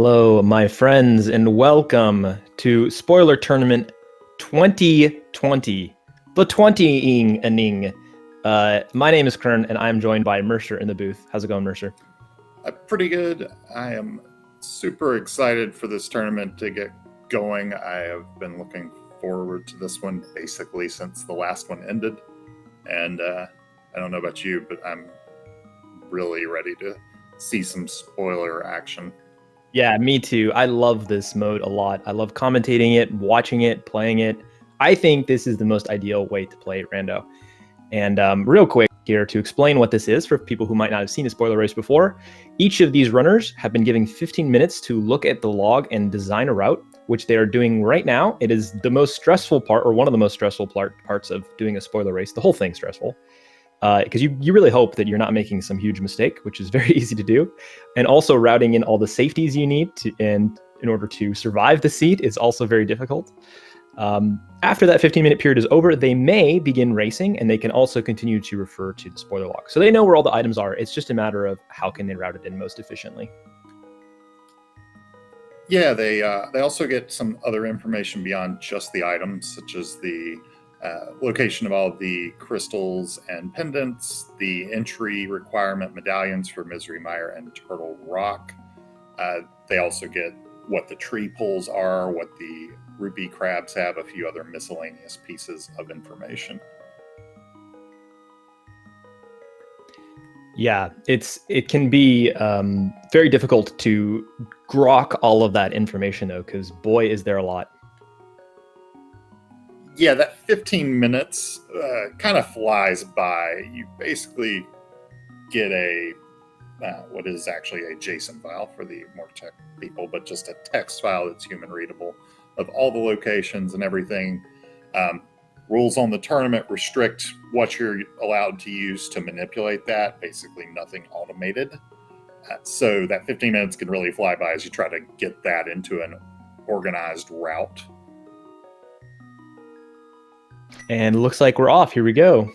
Hello, my friends, and welcome to Spoiler Tournament 2020, the 20ing inning. My name is Kern, and I'm joined by Mercer in the booth. How's it going, Mercer? Pretty good. I am super excited for this tournament to get going. I have been looking forward to this one basically since the last one ended. And I don't know about you, but I'm really ready to see some spoiler action. Yeah, me too. I love this mode a lot. I love commentating it, watching it, playing it. I think this is the most ideal way to play Rando. And real quick here to explain what this is for people who might not have seen a spoiler race before, each of these runners have been given 15 minutes to look at the log and design a route, which they are doing right now. It is the most stressful part, or one of the most stressful parts of doing a spoiler race. The whole thing's stressful. Because you really hope that you're not making some huge mistake, which is very easy to do. And also routing in all the safeties you need and in order to survive the seat is also very difficult. After that 15-minute period is over, they may begin racing, and they can also continue to refer to the spoiler log. So they know where all the items are. It's just a matter of how can they route it in most efficiently. Yeah, they also get some other information beyond just the items, such as the location of all the crystals and pendants, the entry requirement medallions for Misery Mire and Turtle Rock. They also get what the tree pulls are, what the rupee crabs have, a few other miscellaneous pieces of information. Yeah, it can be very difficult to grok all of that information, though, because boy, is there a lot. Yeah, that 15 minutes kind of flies by. You basically get a what is actually a JSON file for the more tech people, but just a text file that's human readable of all the locations and everything. Rules on the tournament restrict what you're allowed to use to manipulate that. Basically nothing automated. So that 15 minutes can really fly by as you try to get that into an organized route. And it looks like we're off. Here we go.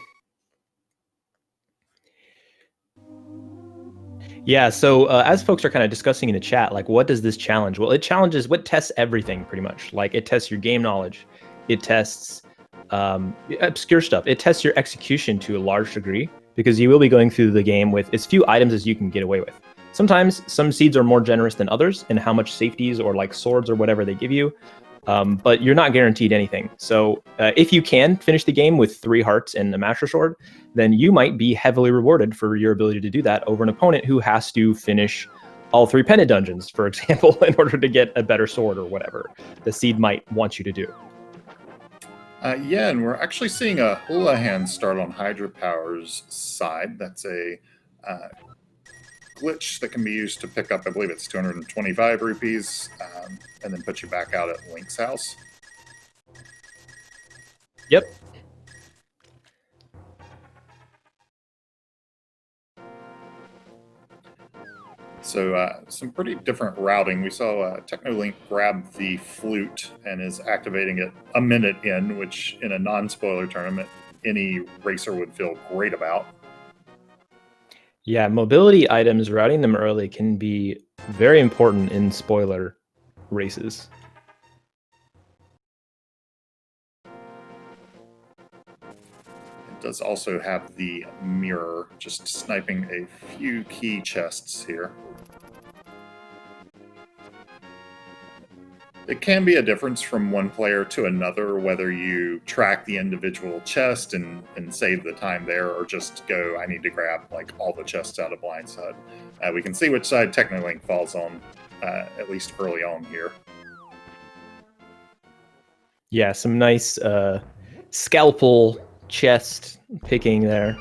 Yeah, so as folks are kind of discussing in the chat, like, what does this challenge? Well, it challenges what tests everything pretty much. Like, it tests your game knowledge. It tests obscure stuff. It tests your execution to a large degree, because you will be going through the game with as few items as you can get away with. Sometimes some seeds are more generous than others in how much safeties or like swords or whatever they give you. But you're not guaranteed anything. So if you can finish the game with 3 hearts and a master sword, then you might be heavily rewarded for your ability to do that over an opponent who has to finish all 3 pendant dungeons, for example, in order to get a better sword or whatever the seed might want you to do. Yeah, and we're actually seeing a hula hand start on hydrapower's side. That's a glitch that can be used to pick up, I believe it's 225 rupees, and then put you back out at Link's house. Yep. So some pretty different routing. We saw Teknolink grab the flute and is activating it a minute in, which in a non-spoiler tournament, any racer would feel great about. Yeah, mobility items, routing them early can be very important in spoiler races. It does also have the mirror, just sniping a few key chests here. It can be a difference from one player to another, whether you track the individual chest and save the time there, or just go, I need to grab like all the chests out of Blindside. We can see which side Teknolink falls on, at least early on here. Yeah, some nice scalpel chest picking there.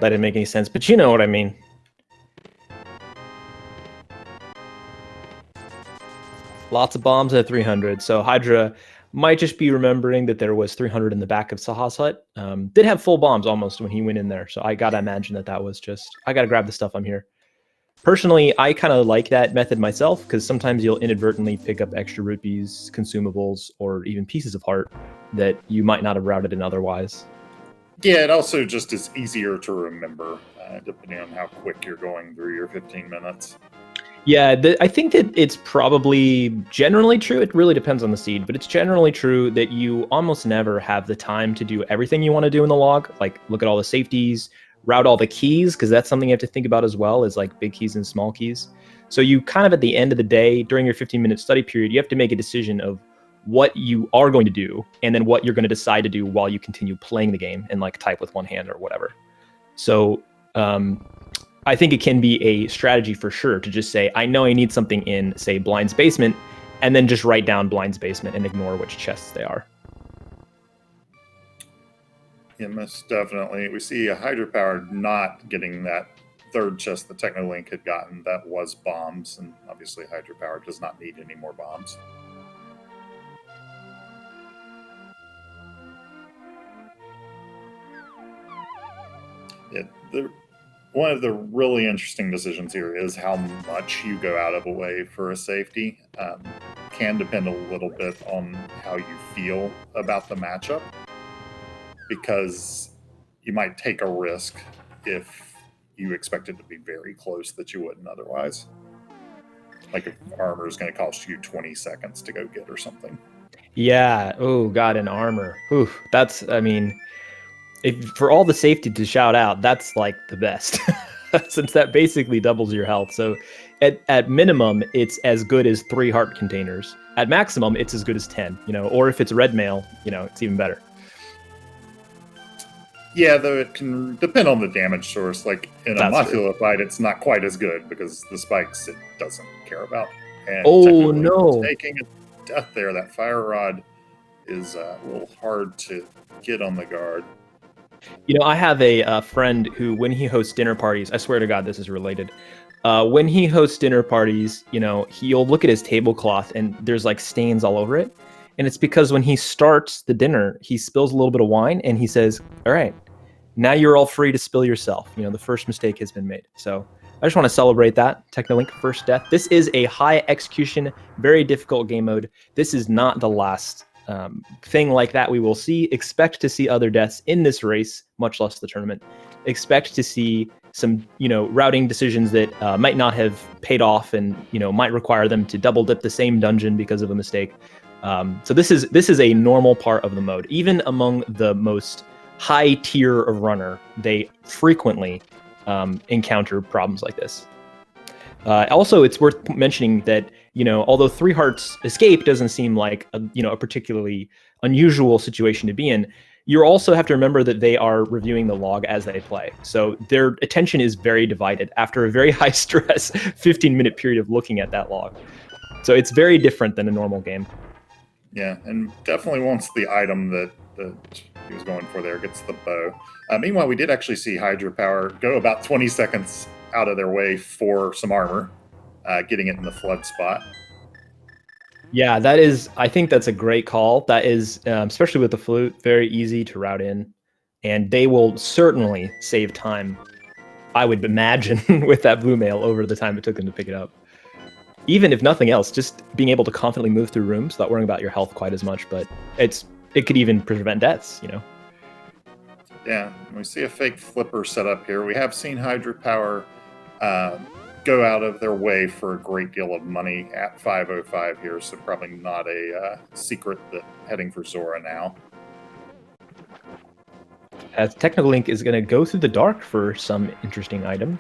That didn't make any sense, but you know what I mean. Lots of bombs at 300, so Hydra might just be remembering that there was 300 in the back of Saha's hut. Did have full bombs almost when he went in there, so I gotta imagine that was just, I gotta grab the stuff, I'm here. Personally, I kind of like that method myself, because sometimes you'll inadvertently pick up extra rupees, consumables, or even pieces of heart that you might not have routed in otherwise. Yeah, it also just is easier to remember, depending on how quick you're going through your 15 minutes. Yeah, I think that it's probably generally true. It really depends on the seed, but it's generally true that you almost never have the time to do everything you want to do in the log. Like look at all the safeties, route all the keys, because that's something you have to think about as well, is like big keys and small keys. So you kind of at the end of the day, during your 15-minute study period, you have to make a decision of what you are going to do and then what you're going to decide to do while you continue playing the game and like type with one hand or whatever. So I think it can be a strategy for sure to just say, I know I need something in, say, Blind's basement, and then just write down Blind's basement and ignore which chests they are. Yeah, most definitely. We see a hydrapower not getting that third chest that Teknolink had gotten. That was bombs, and obviously hydrapower does not need any more bombs. Yeah, one of the really interesting decisions here is how much you go out of a way for a safety. Can depend a little bit on how you feel about the matchup, because you might take a risk if you expect it to be very close that you wouldn't otherwise. Like if armor is going to cost you 20 seconds to go get or something. Yeah. Oh, God, an armor. Oof. That's, I mean, if for all the safety to shout out, that's like the best. Since that basically doubles your health. So at minimum, it's as good as 3 heart containers. At maximum, it's as good as 10, or if it's red mail, it's even better. Yeah, though it can depend on the damage source. Like in a That's true. modular fight, it's not quite as good because the spikes it doesn't care about. And Oh, technically no. taking a death there, that fire rod is a little hard to get on the guard. I have a friend who, when he hosts dinner parties, I swear to God, this is related. When he hosts dinner parties, he'll look at his tablecloth and there's like stains all over it. And it's because when he starts the dinner, he spills a little bit of wine and he says, all right, now you're all free to spill yourself. The first mistake has been made. So I just want to celebrate that. Teknolink first death. This is a high execution, very difficult game mode. This is not the last thing like that we will see. Expect to see other deaths in this race, much less the tournament. Expect to see some, routing decisions that might not have paid off and, might require them to double dip the same dungeon because of a mistake. So this is a normal part of the mode. Even among the most high tier of runner, they frequently encounter problems like this. Also, it's worth mentioning that, although 3 hearts escape doesn't seem like a particularly unusual situation to be in, you also have to remember that they are reviewing the log as they play. So their attention is very divided after a very high stress 15-minute period of looking at that log. So it's very different than a normal game. Yeah, and definitely wants the item that he was going for there, gets the bow. Meanwhile, we did actually see Hydrapower go about 20 seconds out of their way for some armor, getting it in the flood spot. Yeah, I think that's a great call. That is, especially with the flute, very easy to route in. And they will certainly save time, I would imagine, with that blue mail over the time it took them to pick it up. Even if nothing else, just being able to confidently move through rooms without worrying about your health quite as much. But it could even prevent deaths, Yeah, we see a fake flipper set up here. We have seen Hydrapower go out of their way for a great deal of money at 505 here, so probably not a secret that heading for Zora now. As Teknolink is going to go through the dark for some interesting item.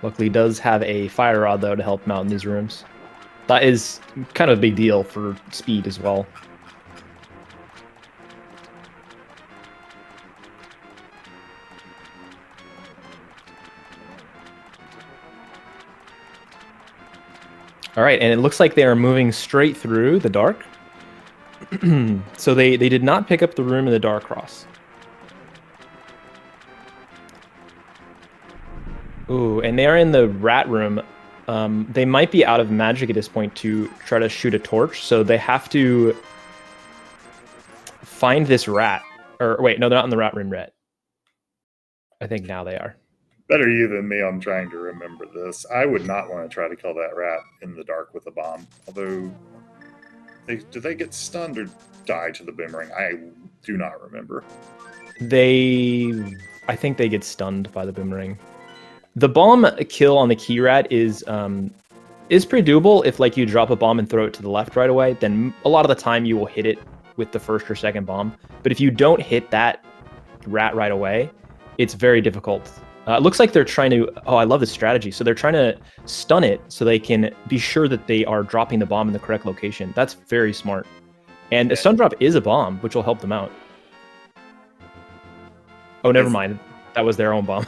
Luckily, does have a fire rod, though, to help him out in these rooms. That is kind of a big deal for speed as well. All right, and it looks like they are moving straight through the dark. So they did not pick up the room in the dark cross. Ooh, and they are in the rat room. They might be out of magic at this point to try to shoot a torch, so they have to find this rat. Or wait, no, they're not in the rat room yet. I think now they are. Better you than me on trying to remember this. I would not want to try to kill that rat in the dark with a bomb. Although, do they get stunned or die to the boomerang? I do not remember. I think they get stunned by the boomerang. The bomb kill on the key rat is pretty doable if like you drop a bomb and throw it to the left right away. Then a lot of the time you will hit it with the first or second bomb. But if you don't hit that rat right away, it's very difficult. It looks like they're trying to. Oh, I love this strategy. So they're trying to stun it so they can be sure that they are dropping the bomb in the correct location. That's very smart. And a stun drop is a bomb, which will help them out. Oh, never mind. That was their own bomb.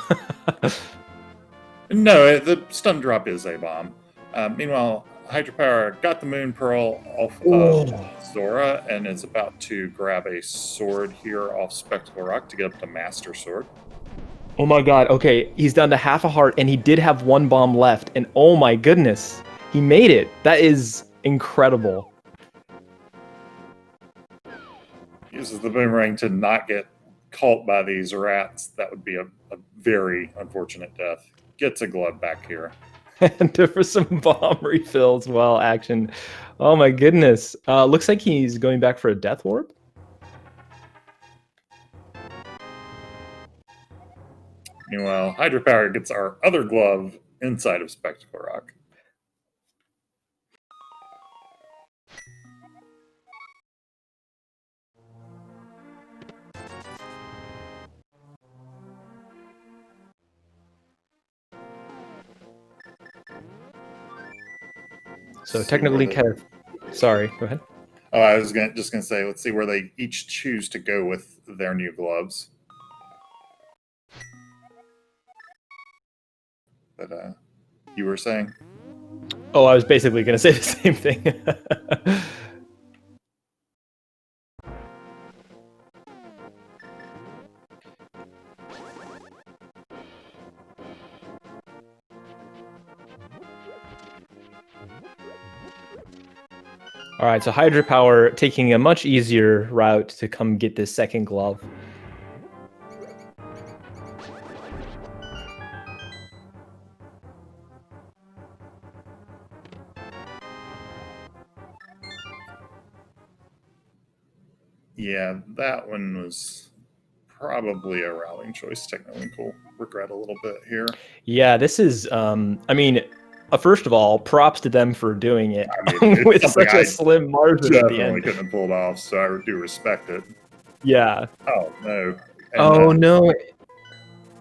No, the stun drop is a bomb. Meanwhile, Hydrapower got the Moon Pearl off of Zora and is about to grab a sword here off Spectacle Rock to get up to Master Sword. Oh my god, okay, he's down to half a heart, and he did have one bomb left, and oh my goodness, he made it. That is incredible. Uses the boomerang to not get caught by these rats. That would be a very unfortunate death. Gets a glove back here. And for some bomb refills while action. Oh my goodness. Looks like he's going back for a death warp. Meanwhile, Hydrapower gets our other glove inside of Spectacle Rock. So Teknolink kind of... Sorry, go ahead. Oh, I was just gonna say, let's see where they each choose to go with their new gloves. But you were saying? Oh, I was basically gonna say the same thing. All right, so Hydrapower taking a much easier route to come get this second glove. Yeah, that one was probably a routing choice. Teknolink will regret a little bit here. Yeah, this is, I mean, first of all, props to them for doing it I mean, with such a slim margin at the Definitely end. couldn't have pulled off, so I do respect it. Yeah. Oh, no. And, oh, no.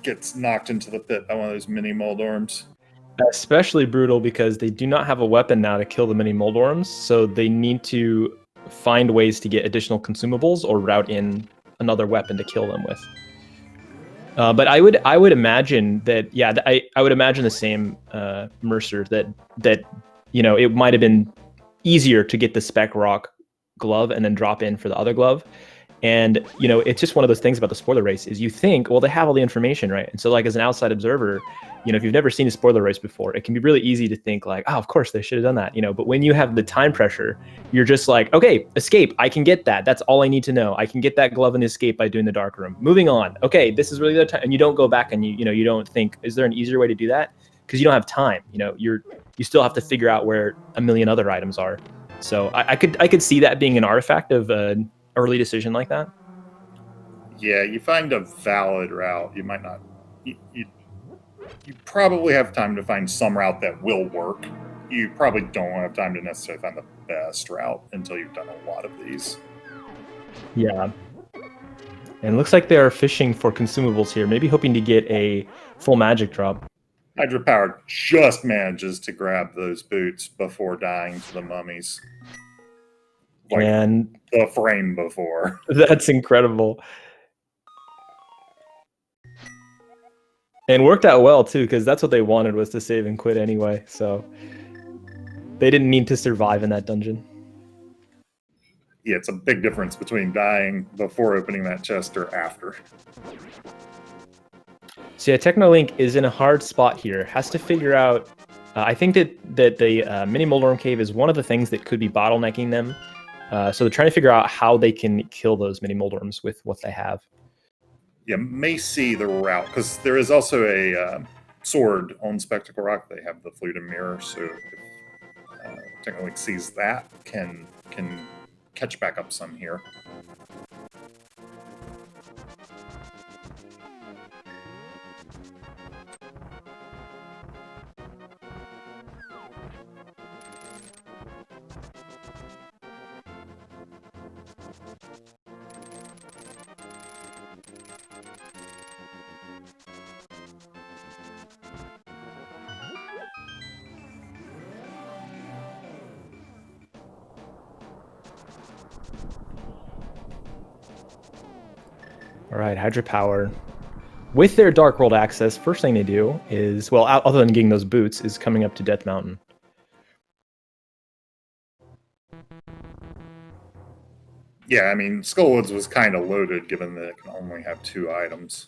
Gets knocked into the pit by one of those mini Moldorms. Especially brutal because they do not have a weapon now to kill the mini Moldorms, so they need to find ways to get additional consumables or route in another weapon to kill them with. But I would imagine that, yeah, I would imagine the same, Mercer, that you know, it might have been easier to get the Spec Rock glove and then drop in for the other glove. And, you know, it's just one of those things about the spoiler race is you think, well, they have all the information, right? And so, like, as an outside observer, you know, if you've never seen a spoiler race before, it can be really easy to think like, oh, of course they should have done that, you know. But when you have the time pressure, you're just like, okay, escape, I can get that. That's all I need to know. I can get that glove and escape by doing the dark room. Moving on. Okay, this is really the time, and you don't go back and you don't think, is there an easier way to do that? Because you don't have time. You know, you still have to figure out where a million other items are. So I could see that being an artifact of an early decision like that. Yeah, you find a valid route. You might not. You probably have time to find some route that will work. You probably don't have time to necessarily find the best route until you've done a lot of these. Yeah. And it looks like they are fishing for consumables here, maybe hoping to get a full magic drop. Hydrapower just manages to grab those boots before dying to the mummies. Like and the frame before. That's incredible. And worked out well, too, because that's what they wanted, was to save and quit anyway. So they didn't need to survive in that dungeon. Yeah, it's a big difference between dying before opening that chest or after. So yeah, Teknolink is in a hard spot here. Has to figure out... I think that the mini Moldorm Cave is one of the things that could be bottlenecking them. So they're trying to figure out how they can kill those mini Moldorms with what they have. Yeah, may see the route, because there is also a sword on Spectacle Rock. They have the Flute and Mirror, so if Teknolink sees that, can catch back up some here. All right, hydrapower. With their Dark World access, first thing they do is, well, other than getting those boots, is coming up to Death Mountain. Yeah, I mean, Skullwoods was kind of loaded given that it can only have 2 items.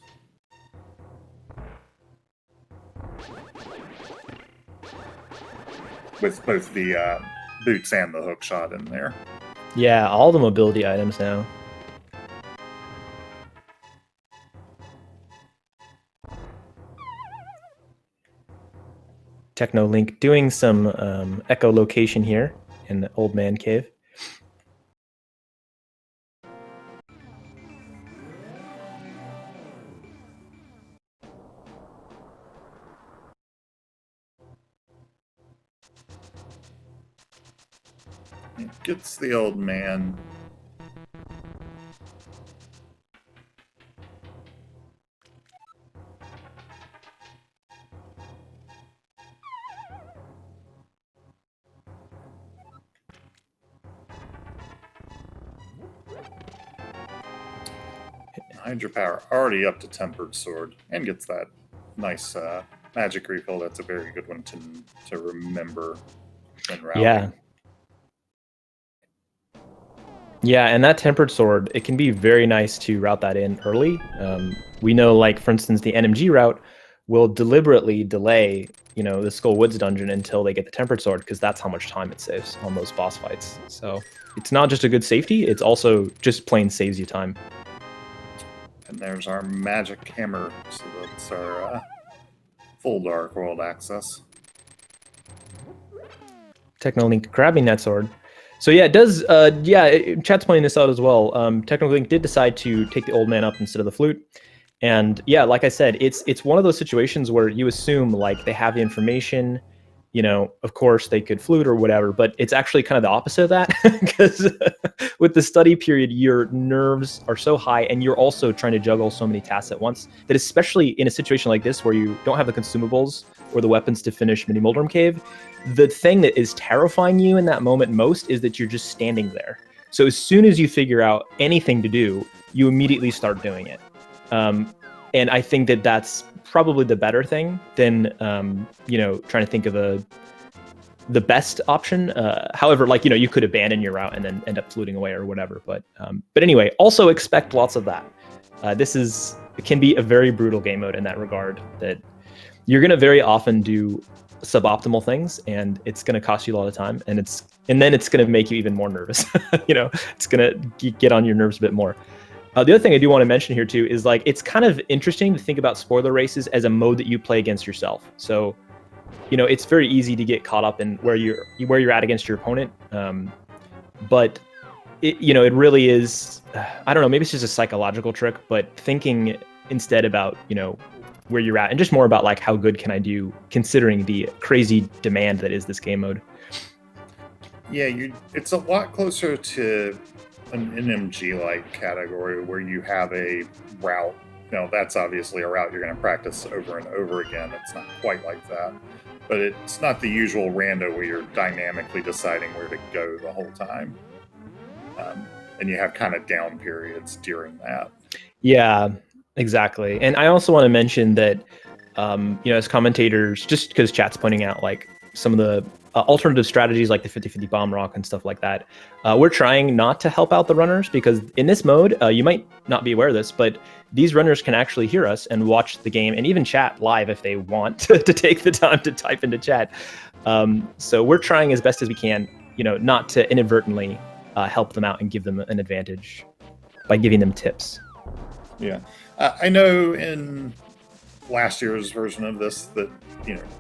With both the boots and the hook shot in there. Yeah, all the mobility items now. Teknolink doing some echolocation here in the Old Man Cave. It gets the old man. Hydrapower already up to Tempered Sword and gets that nice magic refill. That's a very good one to remember when routing. Yeah. Yeah, and that Tempered Sword, it can be very nice to route that in early. We know, like, for instance, the NMG route will deliberately delay, the Skull Woods dungeon until they get the Tempered Sword, because that's how much time it saves on those boss fights. So it's not just a good safety, it's also just plain saves you time. And there's our magic hammer, so that's our full Dark World access. Teknolink grabbing that sword. So yeah, it does. Chat's pointing this out as well. Teknolink did decide to take the old man up instead of the flute, and yeah, like I said, it's one of those situations where you assume like they have the information. Of course they could flute or whatever, but it's actually kind of the opposite of that, because with the study period, your nerves are so high and you're also trying to juggle so many tasks at once that, especially in a situation like this where you don't have the consumables or the weapons to finish Mini Moldrum Cave, the thing that is terrifying you in that moment most is that you're just standing there. So as soon as you figure out anything to do, you immediately start doing it. And I think that that's probably the better thing than trying to think of the best option. However, like, you could abandon your route and then end up fluting away or whatever. But anyway, also expect lots of that. It can be a very brutal game mode in that regard, that you're going to very often do suboptimal things, and it's going to cost you a lot of time, and then it's going to make you even more nervous. It's going to get on your nerves a bit more. The other thing I do want to mention here too is, like, it's kind of interesting to think about spoiler races as a mode that you play against yourself. So, it's very easy to get caught up in where you're at against your opponent. But it really is, I don't know, maybe it's just a psychological trick, but thinking instead about, where you're at, and just more about like how good can I do considering the crazy demand that is this game mode. Yeah, it's a lot closer to an NMG-like category where you have a route. That's obviously a route you're going to practice over and over again. It's not quite like that. But it's not the usual rando where you're dynamically deciding where to go the whole time. And you have kind of down periods during that. Yeah, exactly. And I also want to mention that, as commentators, just because chat's pointing out like some of the alternative strategies like the 50-50 bomb rock and stuff like that, we're trying not to help out the runners, because in this mode, you might not be aware of this, but these runners can actually hear us and watch the game and even chat live if they want to take the time to type into chat. So we're trying as best as we can, not to inadvertently help them out and give them an advantage by giving them tips. Yeah. I know in last year's version of this that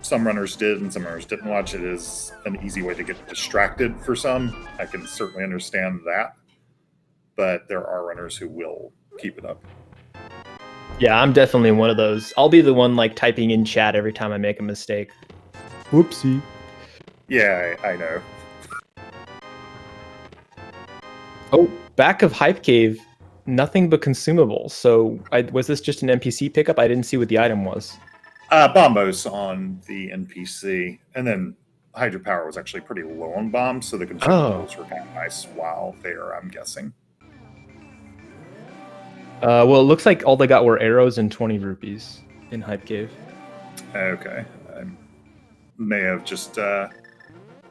some runners did and some runners didn't watch it as an easy way to get distracted for some. I can certainly understand that, but there are runners who will keep it up. Yeah, I'm definitely one of those. I'll be the one like typing in chat every time I make a mistake. Whoopsie. Yeah, I know. Oh, back of Hype Cave, nothing but consumables. So was this just an NPC pickup? I didn't see what the item was. Bombos on the NPC, and then Hydrapower was actually pretty low on bombs, so the consumables were kind of nice while there, I'm guessing. Well, it looks like all they got were arrows and 20 rupees in Hype Cave. Okay. I may have just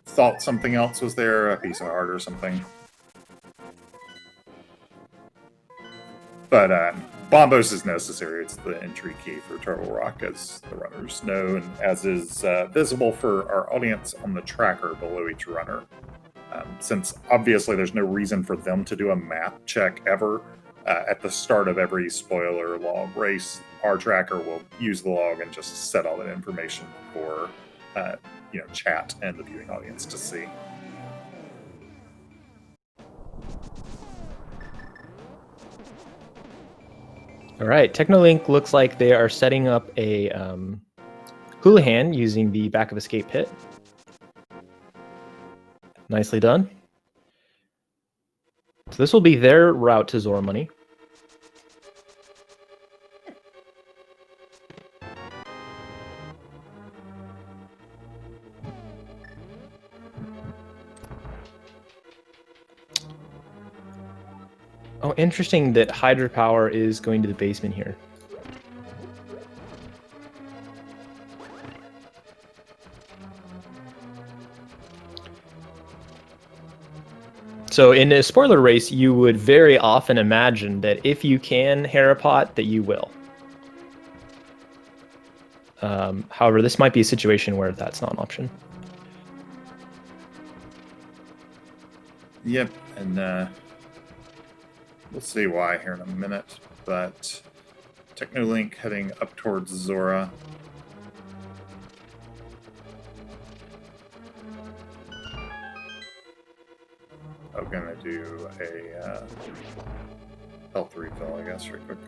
thought something else was there, a piece of art or something. But Bombos is necessary. It's the entry key for Turtle Rock, as the runners know, and as is visible for our audience on the tracker below each runner. Since obviously there's no reason for them to do a map check ever, at the start of every spoiler log race, our tracker will use the log and just set all that information for chat and the viewing audience to see. All right, Teknolink looks like they are setting up a Houlihan using the back of escape pit. Nicely done. So this will be their route to Zora Money. Oh, interesting that hydrapower is going to the basement here. So in a spoiler race, you would very often imagine that if you can Harapot, that you will. However, this might be a situation where that's not an option. Yep, and we'll see why here in a minute, but Teknolink heading up towards Zora. I'm gonna do a health refill, I guess, real quick.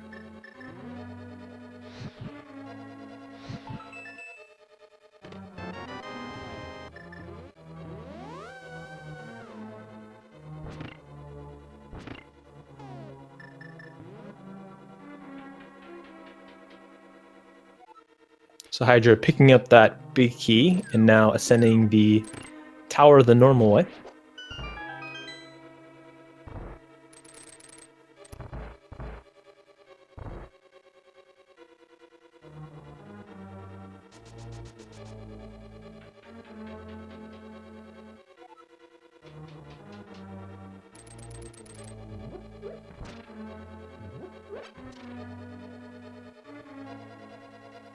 So Hydra picking up that big key and now ascending the tower the normal way.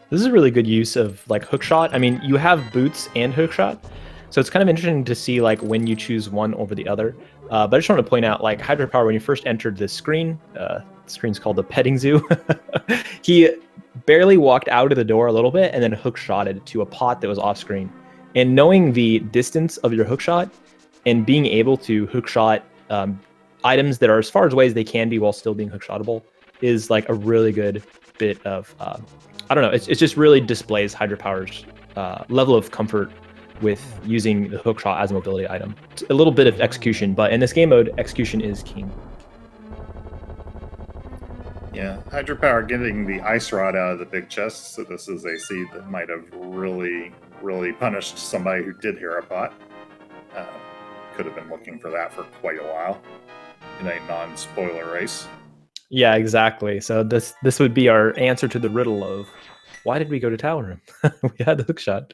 This is a really good use of like hookshot. I mean, you have boots and hookshot, so it's kind of interesting to see like when you choose one over the other. But I just want to point out, like Hydrapower, when you first entered this screen, the screen's called the petting zoo. He barely walked out of the door a little bit and then hookshotted to a pot that was off screen. And knowing the distance of your hookshot and being able to hookshot items that are as far away as they can be while still being hookshotable is like a really good bit of I don't know. It just really displays Hydrapower's level of comfort with using the hookshot as a mobility item. It's a little bit of execution, but in this game mode, execution is king. Yeah, Hydrapower getting the ice rod out of the big chest, so this is a seed that might have really, really punished somebody who did Harapot. Could have been looking for that for quite a while in a non-spoiler race. Yeah, exactly. So this would be our answer to the riddle of why did we go to Tower Room? We had the hookshot.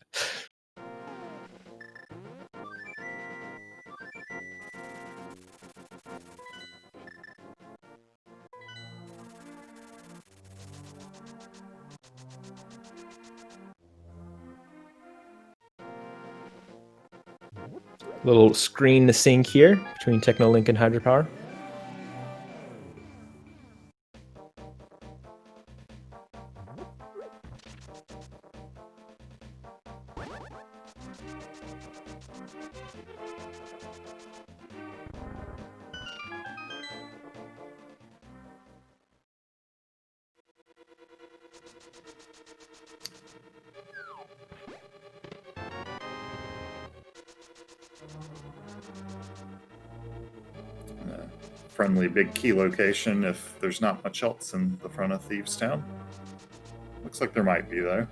Little screen to sync here between Teknolink and Hydrapower. Friendly big key location if there's not much else in the front of Thieves Town. Looks like there might be, though.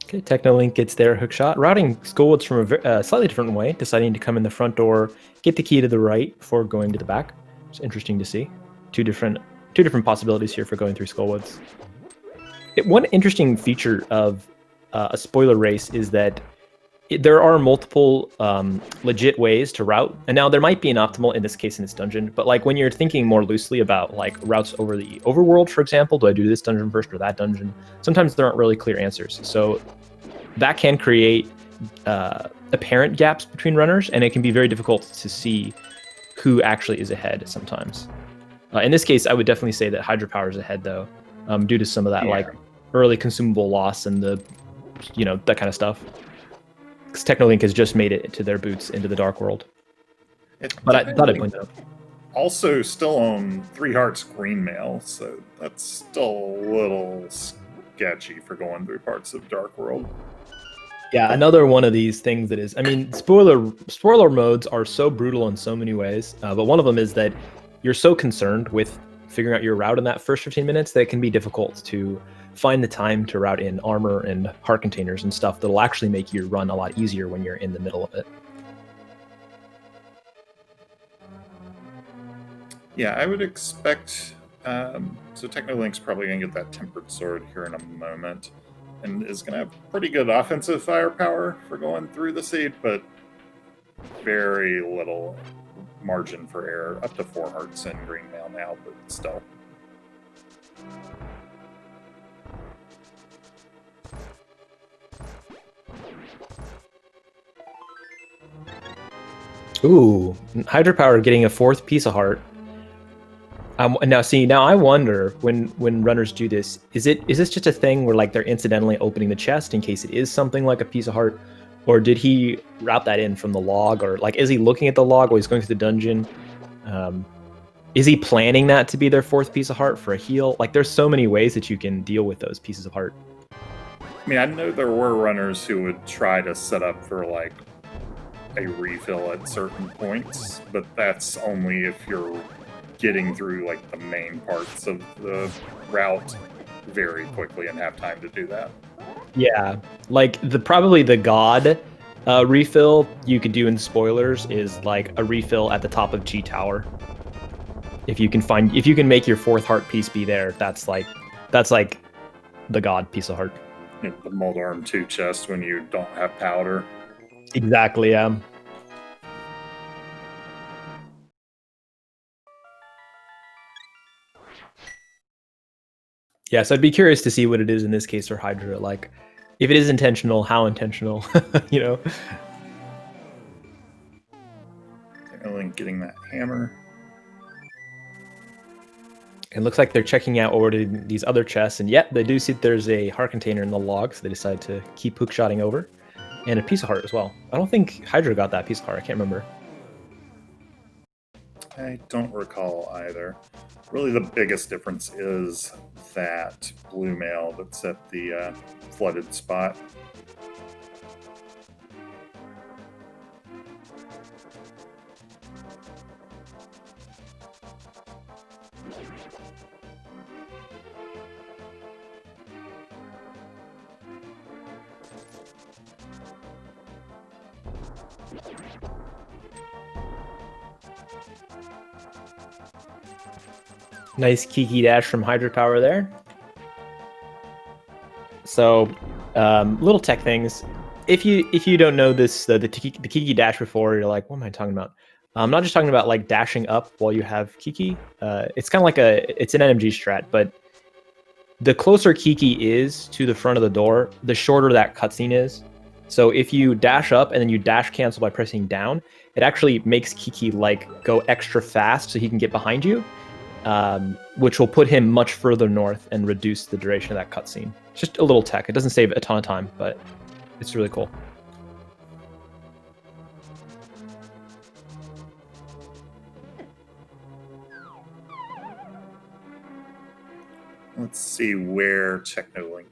Okay, Teknolink gets their hook shot, routing Skullwoods from a slightly different way, deciding to come in the front door, get the key to the right before going to the back. It's interesting to see. Two different possibilities here for going through Skullwoods. One interesting feature of a spoiler race is that there are multiple legit ways to route, and now there might be an optimal in this case in this dungeon, but like when you're thinking more loosely about like routes over the overworld, for example, do I do this dungeon first or that dungeon? Sometimes there aren't really clear answers, so that can create apparent gaps between runners, and it can be very difficult to see who actually is ahead sometimes. In this case, I would definitely say that Hydropower is ahead, though, due to some of that like early consumable loss and the, that kind of stuff. Because Teknolink has just made it to their boots into the Dark World. But I thought I'd point that out. Also, still on 3 hearts green mail, so that's still a little sketchy for going through parts of Dark World. Yeah, another one of these things that is, I mean, spoiler modes are so brutal in so many ways, but one of them is that you're so concerned with figuring out your route in that first 15 minutes that it can be difficult to find the time to route in armor and heart containers and stuff that'll actually make your run a lot easier when you're in the middle of it. Yeah, I would expect, so Teknolink's probably going to get that Tempered Sword here in a moment, and is going to have pretty good offensive firepower for going through the seed, but very little margin for error. Up to 4 hearts in green mail now, but still. Ooh, Hydropower getting a 4th piece of heart. Now I wonder when runners do this, is this just a thing where like they're incidentally opening the chest in case it is something like a piece of heart, or did he route that in from the log, or like is he looking at the log while he's going through the dungeon? Is he planning that to be their 4th piece of heart for a heal? Like there's so many ways that you can deal with those pieces of heart. I mean, I know there were runners who would try to set up for like a refill at certain points, but that's only if you're getting through like the main parts of the route very quickly and have time to do that. Yeah, like probably the god refill you could do in spoilers is like a refill at the top of G Tower. If you can make your 4th heart piece be there, that's like the god piece of heart. The Moldarm 2 chest when you don't have powder. Exactly, yeah. Yeah, so I'd be curious to see what it is in this case for Hydra. Like, if it is intentional, how intentional, you know? Teknolink getting that hammer. It looks like they're checking out over these other chests, and yet they do see there's a heart container in the log, so they decide to keep hookshotting over. And a piece of heart as well. I don't think Hydra got that piece of heart, I can't remember. I don't recall either. Really the biggest difference is that blue mail that's at the flooded spot. Nice Kiki dash from Hydropower there. So, little tech things. If you don't know this, the Kiki dash before, you're like, what am I talking about? I'm not just talking about like dashing up while you have Kiki. It's kind of like it's an NMG strat, but the closer Kiki is to the front of the door, the shorter that cutscene is. So if you dash up and then you dash cancel by pressing down, it actually makes Kiki like go extra fast so he can get behind you. Which will put him much further north and reduce the duration of that cutscene. It's just a little tech. It doesn't save a ton of time, but it's really cool. Let's see where Teknolink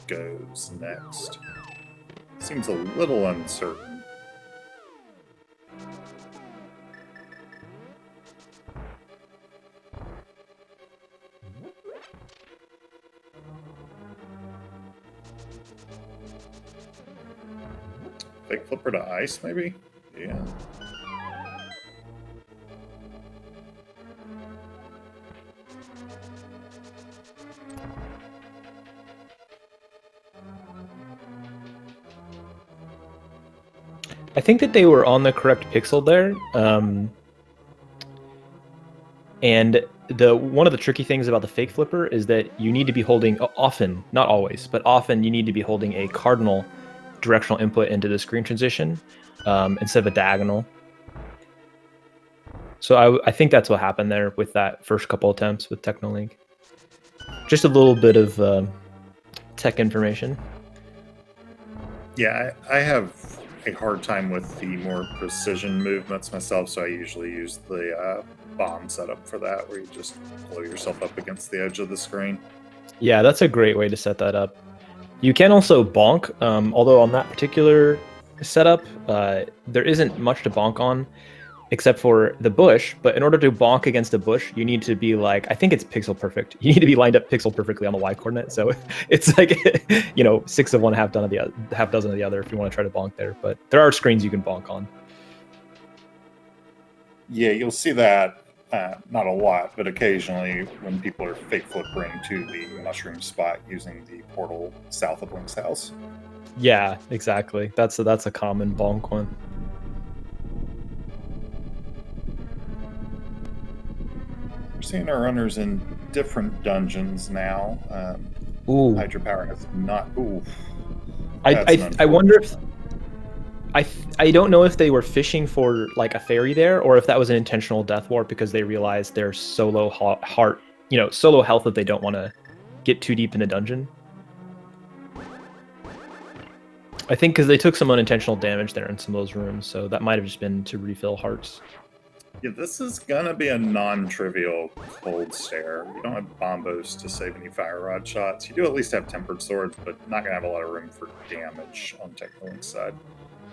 goes next. Seems a little uncertain. Fake flipper to ice, maybe? Yeah. I think that they were on the correct pixel there. And one of the tricky things about the fake flipper is that you need to be holding, often, not always, but often you need to be holding a cardinal directional input into the screen transition instead of a diagonal. So I think that's what happened there with that first couple attempts with Teknolink. Just a little bit of tech information. Yeah, I have a hard time with the more precision movements myself, so I usually use the bomb setup for that, where you just blow yourself up against the edge of the screen. Yeah, that's a great way to set that up. You can also bonk, although on that particular setup, there isn't much to bonk on, except for the bush. But in order to bonk against a bush, you need to be like, I think it's pixel perfect. You need to be lined up pixel perfectly on the Y coordinate. So it's like, 6 of one, half dozen of the other if you want to try to bonk there. But there are screens you can bonk on. Yeah, you'll see that, not a lot, but occasionally when people are fake flippering to the mushroom spot using the portal south of Link's house. Yeah, exactly. That's a common bonk one. We're seeing our runners in different dungeons now. Ooh. Hydrapower has not. Ooh. I wonder if I don't know if they were fishing for like a fairy there, or if that was an intentional death warp because they realized they're so low heart, so low health that they don't want to get too deep in the dungeon. I think because they took some unintentional damage there in some of those rooms, so that might have just been to refill hearts. Yeah, this is gonna be a non-trivial cold stare. You don't have bombos to save any fire rod shots. You do at least have tempered swords, but not gonna have a lot of room for damage on Teknolink's side.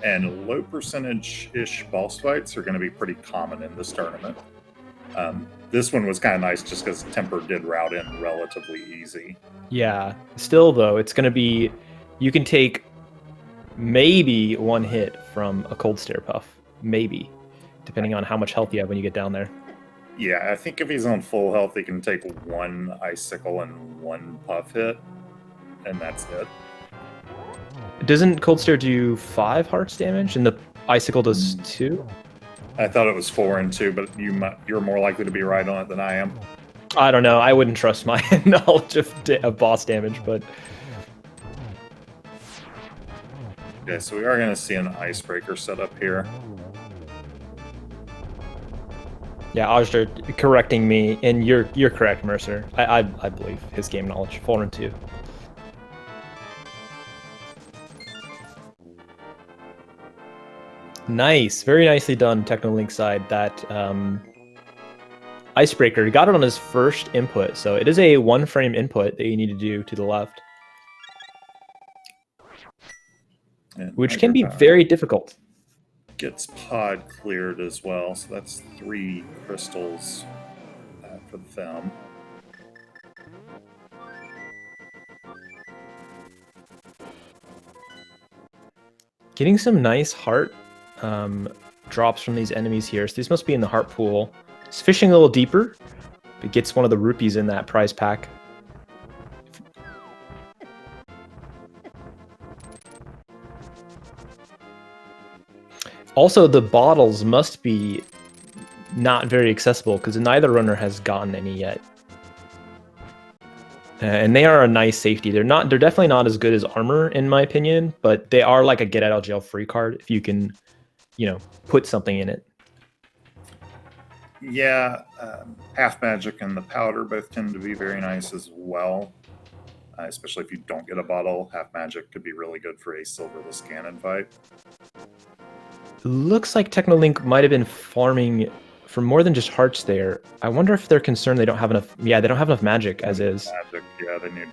And low percentage-ish boss fights are going to be pretty common in this tournament. This one was kind of nice just because Temper did route in relatively easy. Yeah. Still, though, it's going to be... You can take maybe one hit from a cold stare puff. Maybe. Depending on how much health you have when you get down there. Yeah, I think if he's on full health, he can take one icicle and one puff hit. And that's it. Doesn't Cold Stare do 5 hearts damage, and the Icicle does 2? I thought it was 4 and 2, but you're more likely to be right on it than I am. I don't know. I wouldn't trust my knowledge of boss damage, but... Okay, so we are going to see an Icebreaker set up here. Yeah, Ajder correcting me, and you're correct, Mercer. I believe his game knowledge. 4 and 2. Nice, very nicely done, Teknolink side. That Icebreaker, he got it on his first input, so it is a 1-frame input that you need to do to the left, And which can be very difficult. Gets pod cleared as well, so that's 3 crystals for the film. Getting some nice heart drops from these enemies here. So these must be in the heart pool. It's fishing a little deeper, but gets one of the rupees in that prize pack. Also, the bottles must be not very accessible because neither runner has gotten any yet. And they are a nice safety. They're definitely not as good as armor in my opinion, but they are like a get out of jail free card if you can, put something in it. Yeah, half magic and the powder both tend to be very nice as well. Especially if you don't get a bottle, half magic could be really good for a silverless cannon fight. Looks like Teknolink might have been farming for more than just hearts there. I wonder if they're concerned they don't have enough. Yeah, they don't have enough magic as is. Magic, yeah, they need.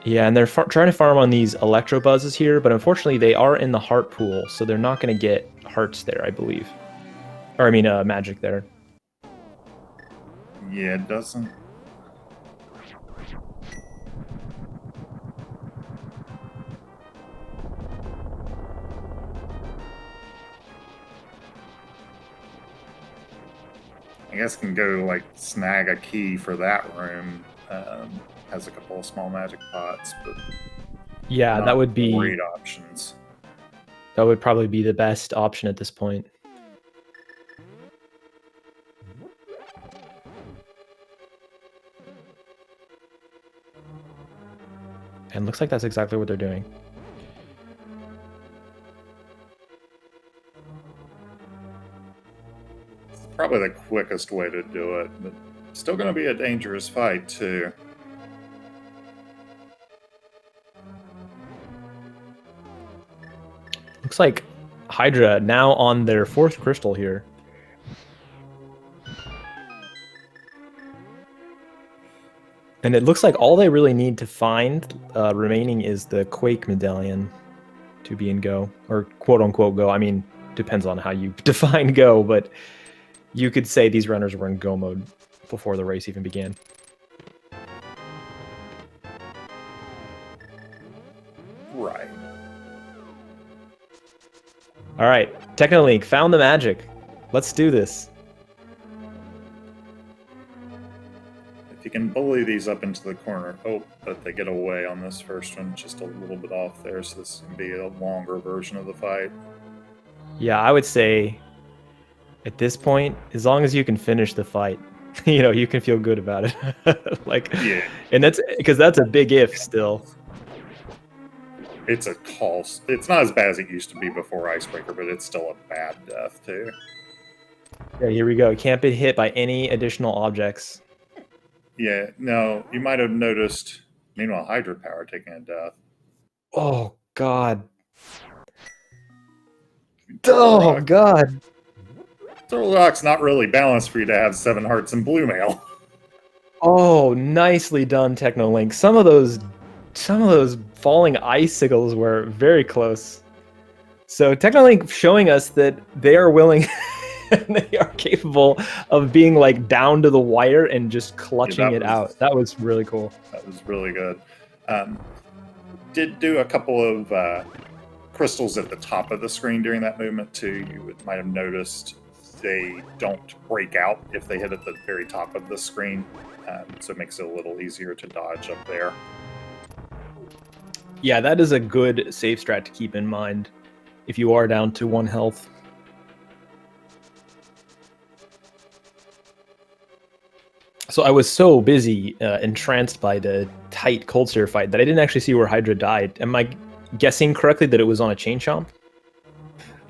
Yeah, and they're trying to farm on these electro buzzes here, but unfortunately they are in the heart pool, so they're not going to get hearts there, I believe. Or I mean, magic there. Yeah, it doesn't. I guess can go like snag a key for that room. Has a couple of small magic pots, but Yeah, not that would be great options. that would probably be the best option at this point. And looks like that's exactly what they're doing. It's probably the quickest way to do it, but still going to be a dangerous fight too. Looks like Hydra now on their 4th crystal here. And it looks like all they really need to find remaining is the Quake medallion to be in go, or quote-unquote go. I mean, depends on how you define go, but you could say these runners were in go mode before the race even began. Right. All right, Teknolink found the magic. Let's do this. If you can bully these up into the corner. Oh, but they get away on this first one, just a little bit off there, so this can be a longer version of the fight. Yeah, I would say at this point, as long as you can finish the fight, you know, you can feel good about it. Like, Yeah. And that's because that's a big if still. It's a call. It's not as bad as it used to be before Icebreaker, but it's still a bad death too. Yeah, here we go. Can't be hit by any additional objects. Yeah, no, you might have noticed. Meanwhile, hydrapower taking a death. Oh God. Oh God. Throw rock's not really balanced for you to have 7 hearts and blue mail. Oh, nicely done, Teknolink. Some of those falling icicles were very close. So Teknolink showing us that they are willing and they are capable of being like down to the wire and just clutching it out. That was really cool. That was really good. Did do a couple of crystals at the top of the screen during that movement too. You might have noticed they don't break out if they hit at the very top of the screen, so it makes it a little easier to dodge up there. Yeah, that is a good save strat to keep in mind if you are down to 1 health. So I was so busy entranced by the tight Cold Stare fight that I didn't actually see where Hydra died. Am I guessing correctly that it was on a chain chomp?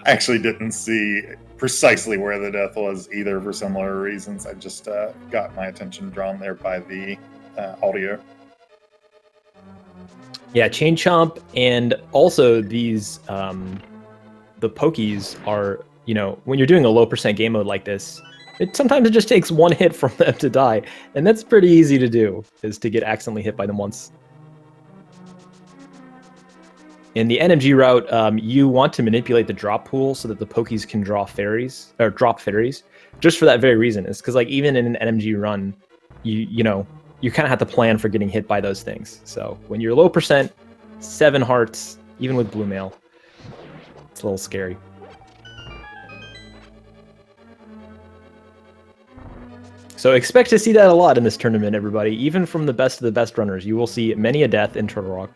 I actually didn't see precisely where the death was either for similar reasons. I just got my attention drawn there by the audio. Yeah, chain chomp, and also these the pokies are, you know, when you're doing a low percent game mode like this, sometimes it just takes 1 hit from them to die, and that's pretty easy to do, is to get accidentally hit by them once. In the NMG route, you want to manipulate the drop pool so that the pokies can draw fairies, or drop fairies, just for that very reason. It's because like even in an NMG run, you know, you kind of have to plan for getting hit by those things. So when you're low percent, 7 hearts, even with blue mail, it's a little scary. So expect to see that a lot in this tournament, everybody. Even from the best of the best runners, you will see many a death in Turtle Rock.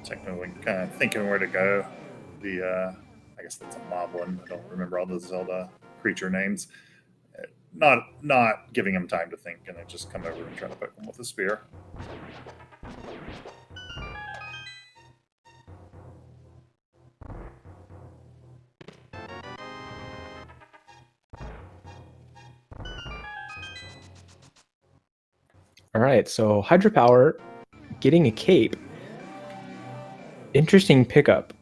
Teknolink kind of thinking where to go. I guess that's a moblin. I don't remember all the Zelda creature names. Not giving him time to think, and I just come over and try to poke him with a spear. All right, so Hydrapower getting a cape. Interesting pickup.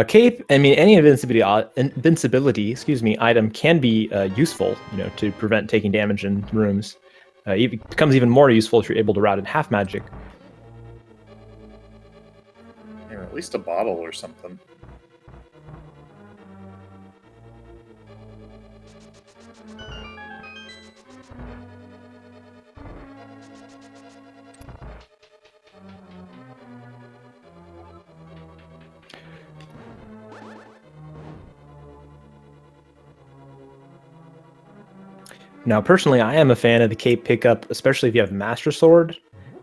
Cape, I mean, any invincibility, excuse me, item can be useful, you know, to prevent taking damage in rooms. It becomes even more useful if you're able to route in half magic. Or at least a bottle or something. Now, personally, I am a fan of the cape pickup, especially if you have Master Sword,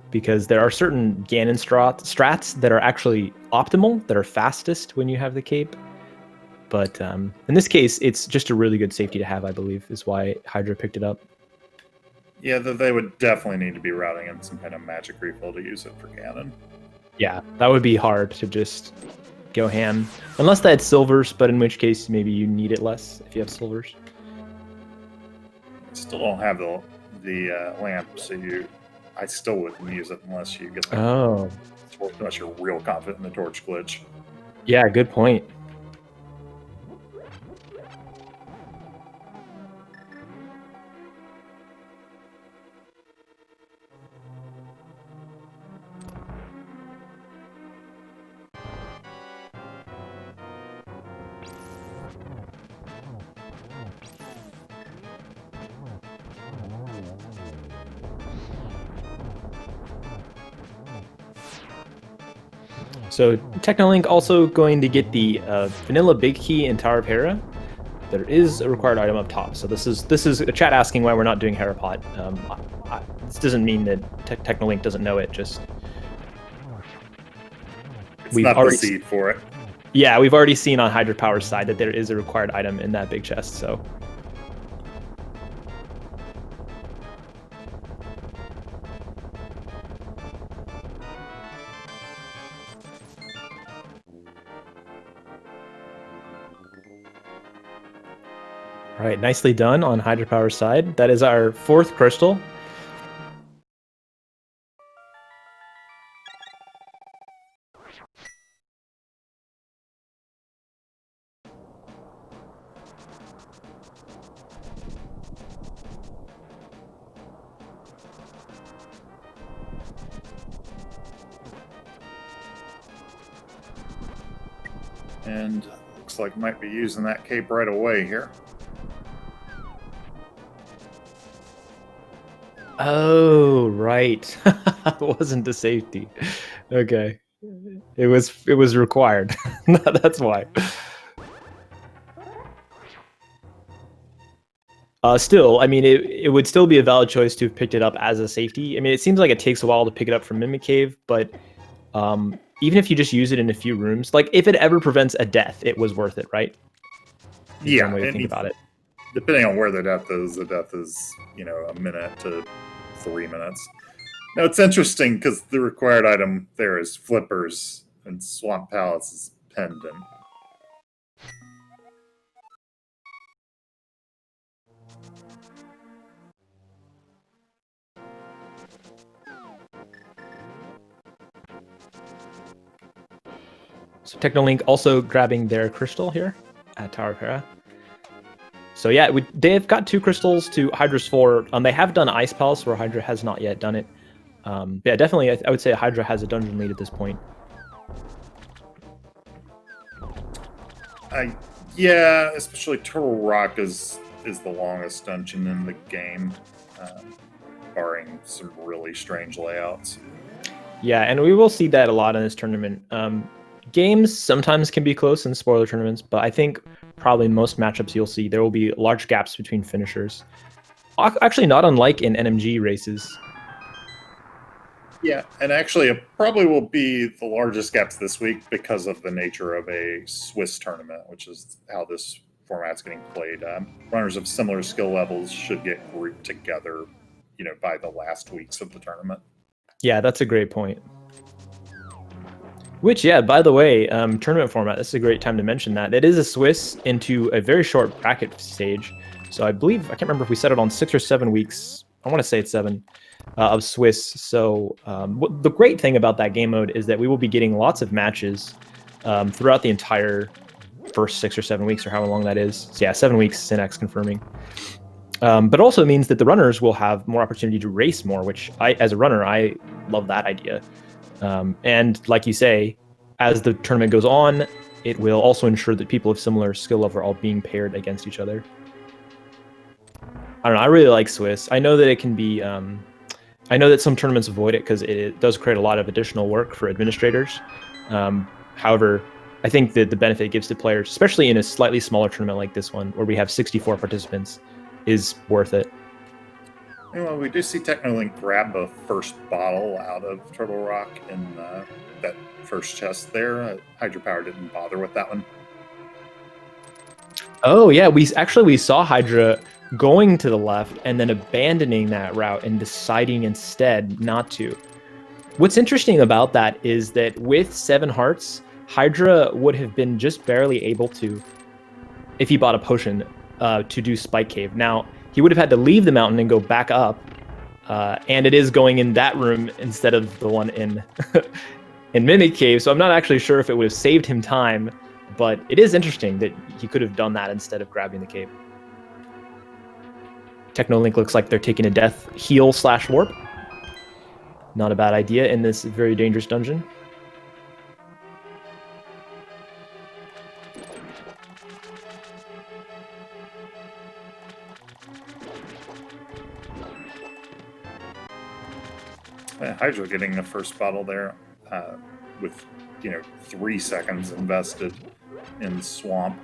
because there are certain Ganon strats that are actually optimal, that are fastest when you have the cape. But in this case, it's just a really good safety to have, I believe, is why Hydra picked it up. Yeah, they would definitely need to be routing in some kind of magic refill to use it for Ganon. Yeah, that would be hard to just go ham. Unless that's silvers, but in which case maybe you need it less if you have silvers. Still don't have the lamp, so I still wouldn't use it unless you get the torch, unless you're real confident in the torch glitch. Yeah, good point. So Teknolink also going to get the vanilla big key in Tower of Hera. There is a required item up top. So this is a chat asking why we're not doing Herapot. This doesn't mean that Teknolink doesn't know it. Just we've not already the seed for it. Yeah, we've already seen on Hydrapower's side that there is a required item in that big chest. So. All right, nicely done on Hydrapower's side. That is our 4th crystal. And looks like might be using that cape right away here. Oh, right. It wasn't a safety. Okay. It was required. That's why. Still, I mean, it would still be a valid choice to have picked it up as a safety. I mean, it seems like it takes a while to pick it up from Mimic Cave, but even if you just use it in a few rooms, like if it ever prevents a death, it was worth it, right? Yeah, one way to think about it. Depending on where the death is, a minute to 3 minutes. Now it's interesting because the required item there is flippers and Swamp Palace's pendant. So Teknolink also grabbing their crystal here at Tower of Hera. So yeah, they've got 2 crystals to Hydra's 4. They have done Ice Palace where Hydra has not yet done it. Yeah, definitely, I would say Hydra has a dungeon lead at this point. Yeah, especially Turtle Rock is the longest dungeon in the game, barring some really strange layouts. Yeah, and we will see that a lot in this tournament. Games sometimes can be close in spoiler tournaments, but I think probably most matchups you'll see there will be large gaps between finishers. Actually, not unlike in NMG races. Yeah, and actually it probably will be the largest gaps this week because of the nature of a Swiss tournament, which is how this format's getting played. Runners of similar skill levels should get grouped together, by the last weeks of the tournament. Yeah, that's a great point. Which, yeah, by the way, tournament format, this is a great time to mention that. It is a Swiss into a very short bracket stage. So I believe, I can't remember if we set it on 6 or 7 weeks. I want to say it's 7 of Swiss. So the great thing about that game mode is that we will be getting lots of matches throughout the entire first 6 or 7 weeks, or however long that is. So yeah, 7 weeks, Synax confirming. But also means that the runners will have more opportunity to race more, which as a runner, I love that idea. And like you say, as the tournament goes on, it will also ensure that people of similar skill level are all being paired against each other. I don't know, I really like Swiss. I know that it can be, I know that some tournaments avoid it because it does create a lot of additional work for administrators. However, I think that the benefit it gives to players, especially in a slightly smaller tournament like this one, where we have 64 participants, is worth it. Well, we do see Teknolink grab the first bottle out of Turtle Rock in that first chest there. Hydropower didn't bother with that one. Oh yeah, we saw Hydra going to the left and then abandoning that route and deciding instead not to. What's interesting about that is that with 7 hearts, Hydra would have been just barely able to, if he bought a potion, to do Spike Cave. Now, he would have had to leave the mountain and go back up, and it is going in that room instead of the one in in Mimic Cave, so I'm not actually sure if it would have saved him time, but it is interesting that he could have done that instead of grabbing the cave. Teknolink looks like they're taking a death heal / warp. Not a bad idea in this very dangerous dungeon. Hydra getting the first bottle there with 3 seconds invested in Swamp.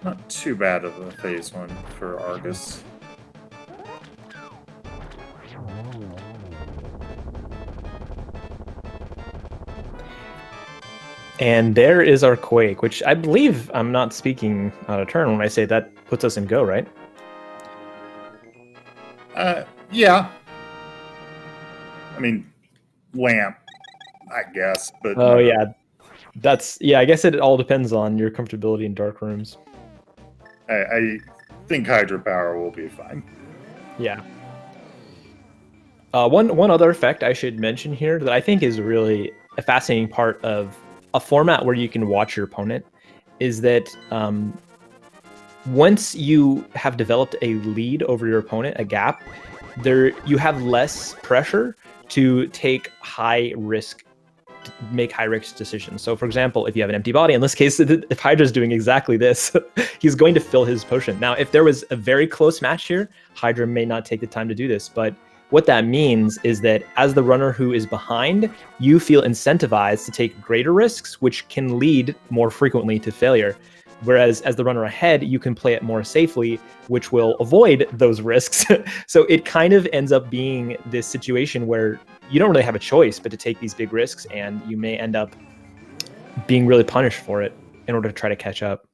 Not too bad of a phase 1 for Argus. And there is our Quake, which I believe I'm not speaking out of turn when I say that puts us in go, right? Yeah. I mean, Lamp, I guess, but... Oh, yeah. I guess it all depends on your comfortability in dark rooms. I think Hydropower will be fine. Yeah. One other effect I should mention here that I think is really a fascinating part of a format where you can watch your opponent is that once you have developed a lead over your opponent, a gap, you have less pressure to make high risk decisions. So for example, if you have an empty body, in this case, if Hydra's doing exactly this, he's going to fill his potion. Now, if there was a very close match here, Hydra may not take the time to do this, but what that means is that as the runner who is behind, you feel incentivized to take greater risks, which can lead more frequently to failure. Whereas as the runner ahead, you can play it more safely, which will avoid those risks. So it kind of ends up being this situation where you don't really have a choice but to take these big risks, and you may end up being really punished for it in order to try to catch up.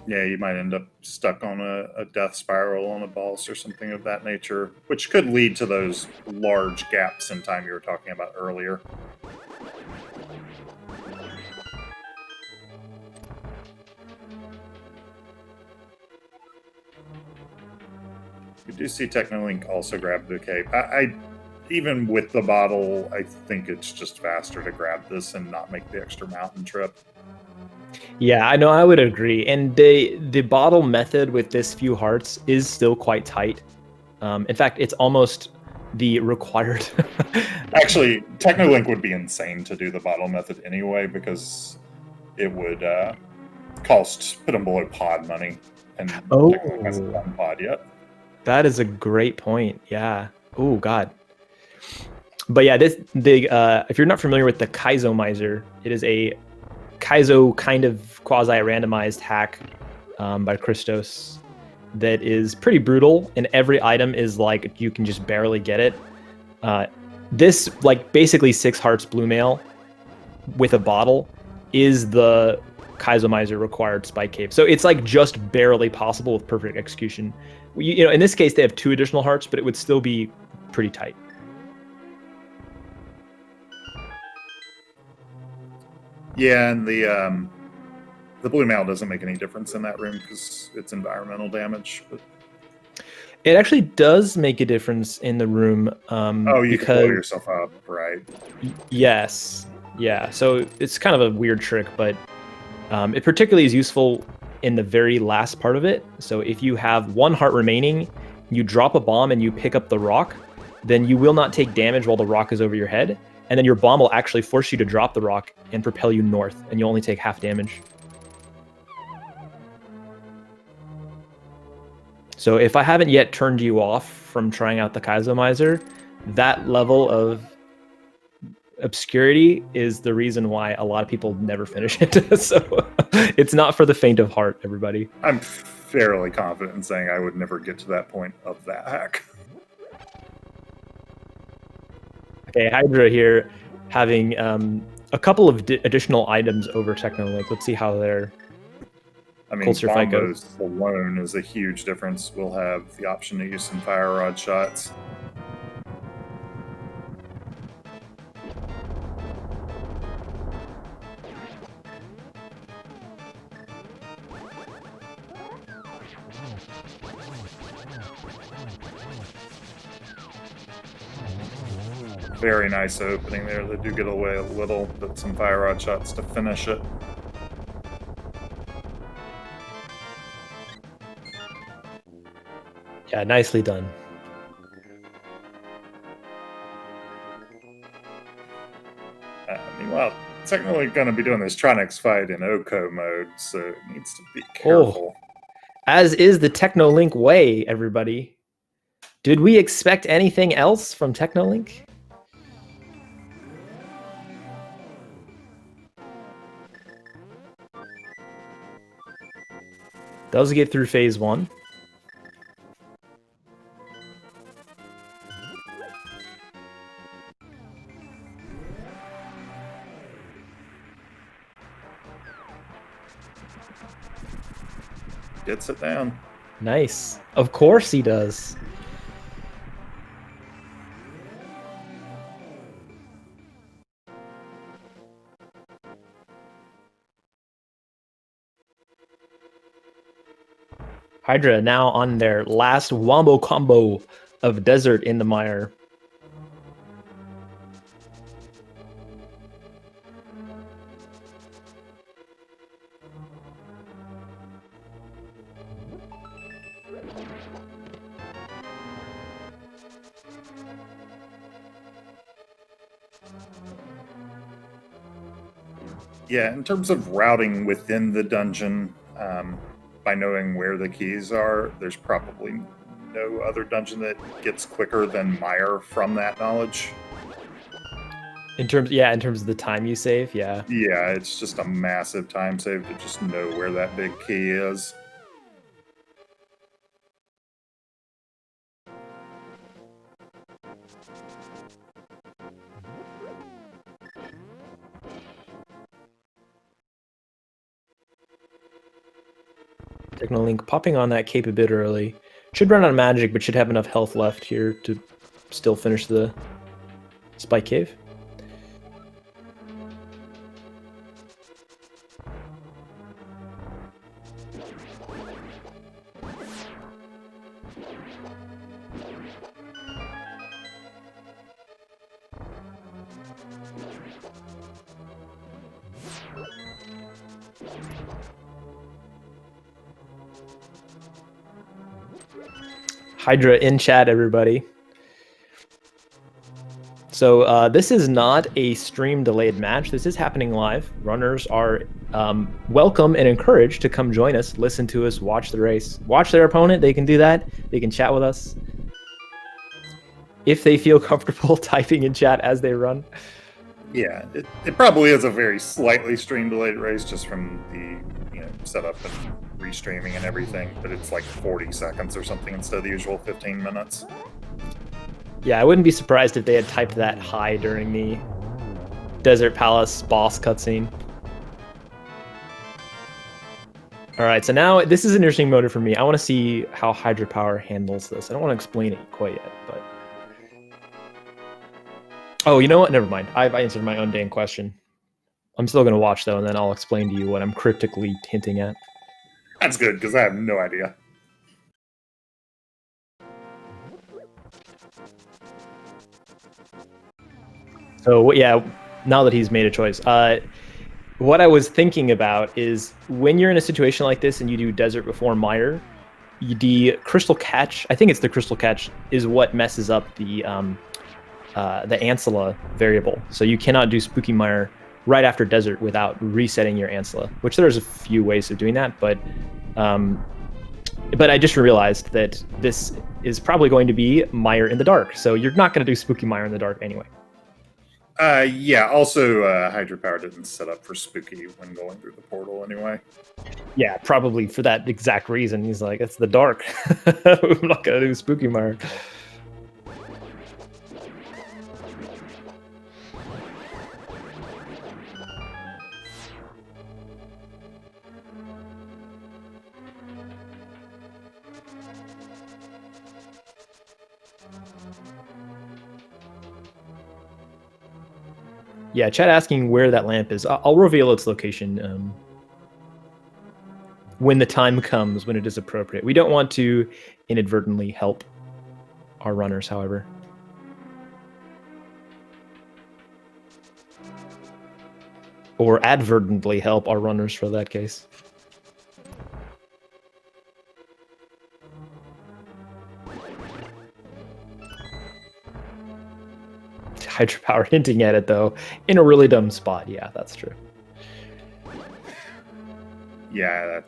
Yeah, you might end up stuck on a death spiral on a boss or something of that nature, which could lead to those large gaps in time you were talking about earlier. We do see Teknolink also grab the cape. I even with the bottle, I think it's just faster to grab this and not make the extra mountain trip. Yeah, I know, I would agree. And the bottle method with this few hearts is still quite tight. In fact, it's almost the required. Actually, Teknolink would be insane to do the bottle method anyway, because it would put them below pod money, and Teknolink hasn't done pod yet. That is a great point. Yeah. Oh God. But yeah, if you're not familiar with the Kaizomizer, it is a Kaizo kind of quasi-randomized hack by Christos that is pretty brutal, and every item is like you can just barely get it. This basically 6 hearts blue mail with a bottle is the Kaizomizer required Spike Cave. So it's like just barely possible with perfect execution. In this case, they have 2 additional hearts, but it would still be pretty tight. Yeah, and the blue mail doesn't make any difference in that room because it's environmental damage. But It actually does make a difference in the room. Oh, you can blow because yourself up, right? yes, yeah. So it's kind of a weird trick, but it particularly is useful in the very last part of it. So if you have 1 heart remaining, you drop a bomb and you pick up the rock, then you will not take damage while the rock is over your head, and then your bomb will actually force you to drop the rock and propel you north, and you'll only take half damage. So if I haven't yet turned you off from trying out the Kaizomizer, that level of obscurity is the reason why a lot of people never finish it. So it's not for the faint of heart, everybody. I'm fairly confident in saying I would never get to that point of that hack. Okay, Hydra here having a couple of additional items over Teknolink. Let's see how their I mean, closer fight goes. bombos alone is a huge difference. We'll have the option to use some fire rod shots. Very nice opening there. They do get away a little, but some fire rod shots to finish it. Yeah, nicely done. Meanwhile, technically going to be doing this Tronix fight in Oko mode, so it needs to be careful. As is the Teknolink way, everybody. Did we expect anything else from Teknolink? Does get through phase 1. Gets it down. Nice. Of course he does. Hydra now on their last wombo combo of Desert in the Mire. Yeah, in terms of routing within the dungeon, by knowing where the keys are, there's probably no other dungeon that gets quicker than Mire from that knowledge. In terms of the time you save, yeah. Yeah, it's just a massive time save to just know where that big key is. Teknolink popping on that cape a bit early. Should run out of magic, but should have enough health left here to still finish the Spike Cave. Hydra in chat, everybody. So this is not a stream delayed match. This is happening live. Runners are welcome and encouraged to come join us, listen to us, watch the race, watch their opponent. They can do that. They can chat with us if they feel comfortable typing in chat as they run. Yeah, it probably is a very slightly stream delayed race just from the setup and restreaming and everything, but it's like 40 seconds or something instead of the usual 15 minutes. Yeah, I wouldn't be surprised if they had typed that high during the Desert Palace boss cutscene. All right, so now this is an interesting motive for me. I want to see how hydrapower handles this. I don't want to explain it quite yet, but... Oh, you know what? Never mind. I've answered my own dang question. I'm still going to watch, though, and then I'll explain to you what I'm cryptically hinting at. That's good, because I have no idea. So yeah, now that he's made a choice, what I was thinking about is when you're in a situation like this and you do desert before mire, the crystal catch, I think it's the crystal catch, is what messes up the ancilla variable. So you cannot do spooky mire right after desert without resetting your ancilla, which there's a few ways of doing that, but I just realized that this is probably going to be mire in the dark, so you're not going to do spooky mire in the dark anyway. Yeah, also hydrapower didn't set up for spooky when going through the portal anyway. Yeah, probably for that exact reason. He's like, it's the dark. I'm not going to do spooky mire. Yeah, chat asking where that lamp is. I'll reveal its location when the time comes, when it is appropriate. We don't want to inadvertently help our runners, however. Or advertently help our runners for that case. Hydropower hinting at it, though, in a really dumb spot. Yeah, that's true. Yeah,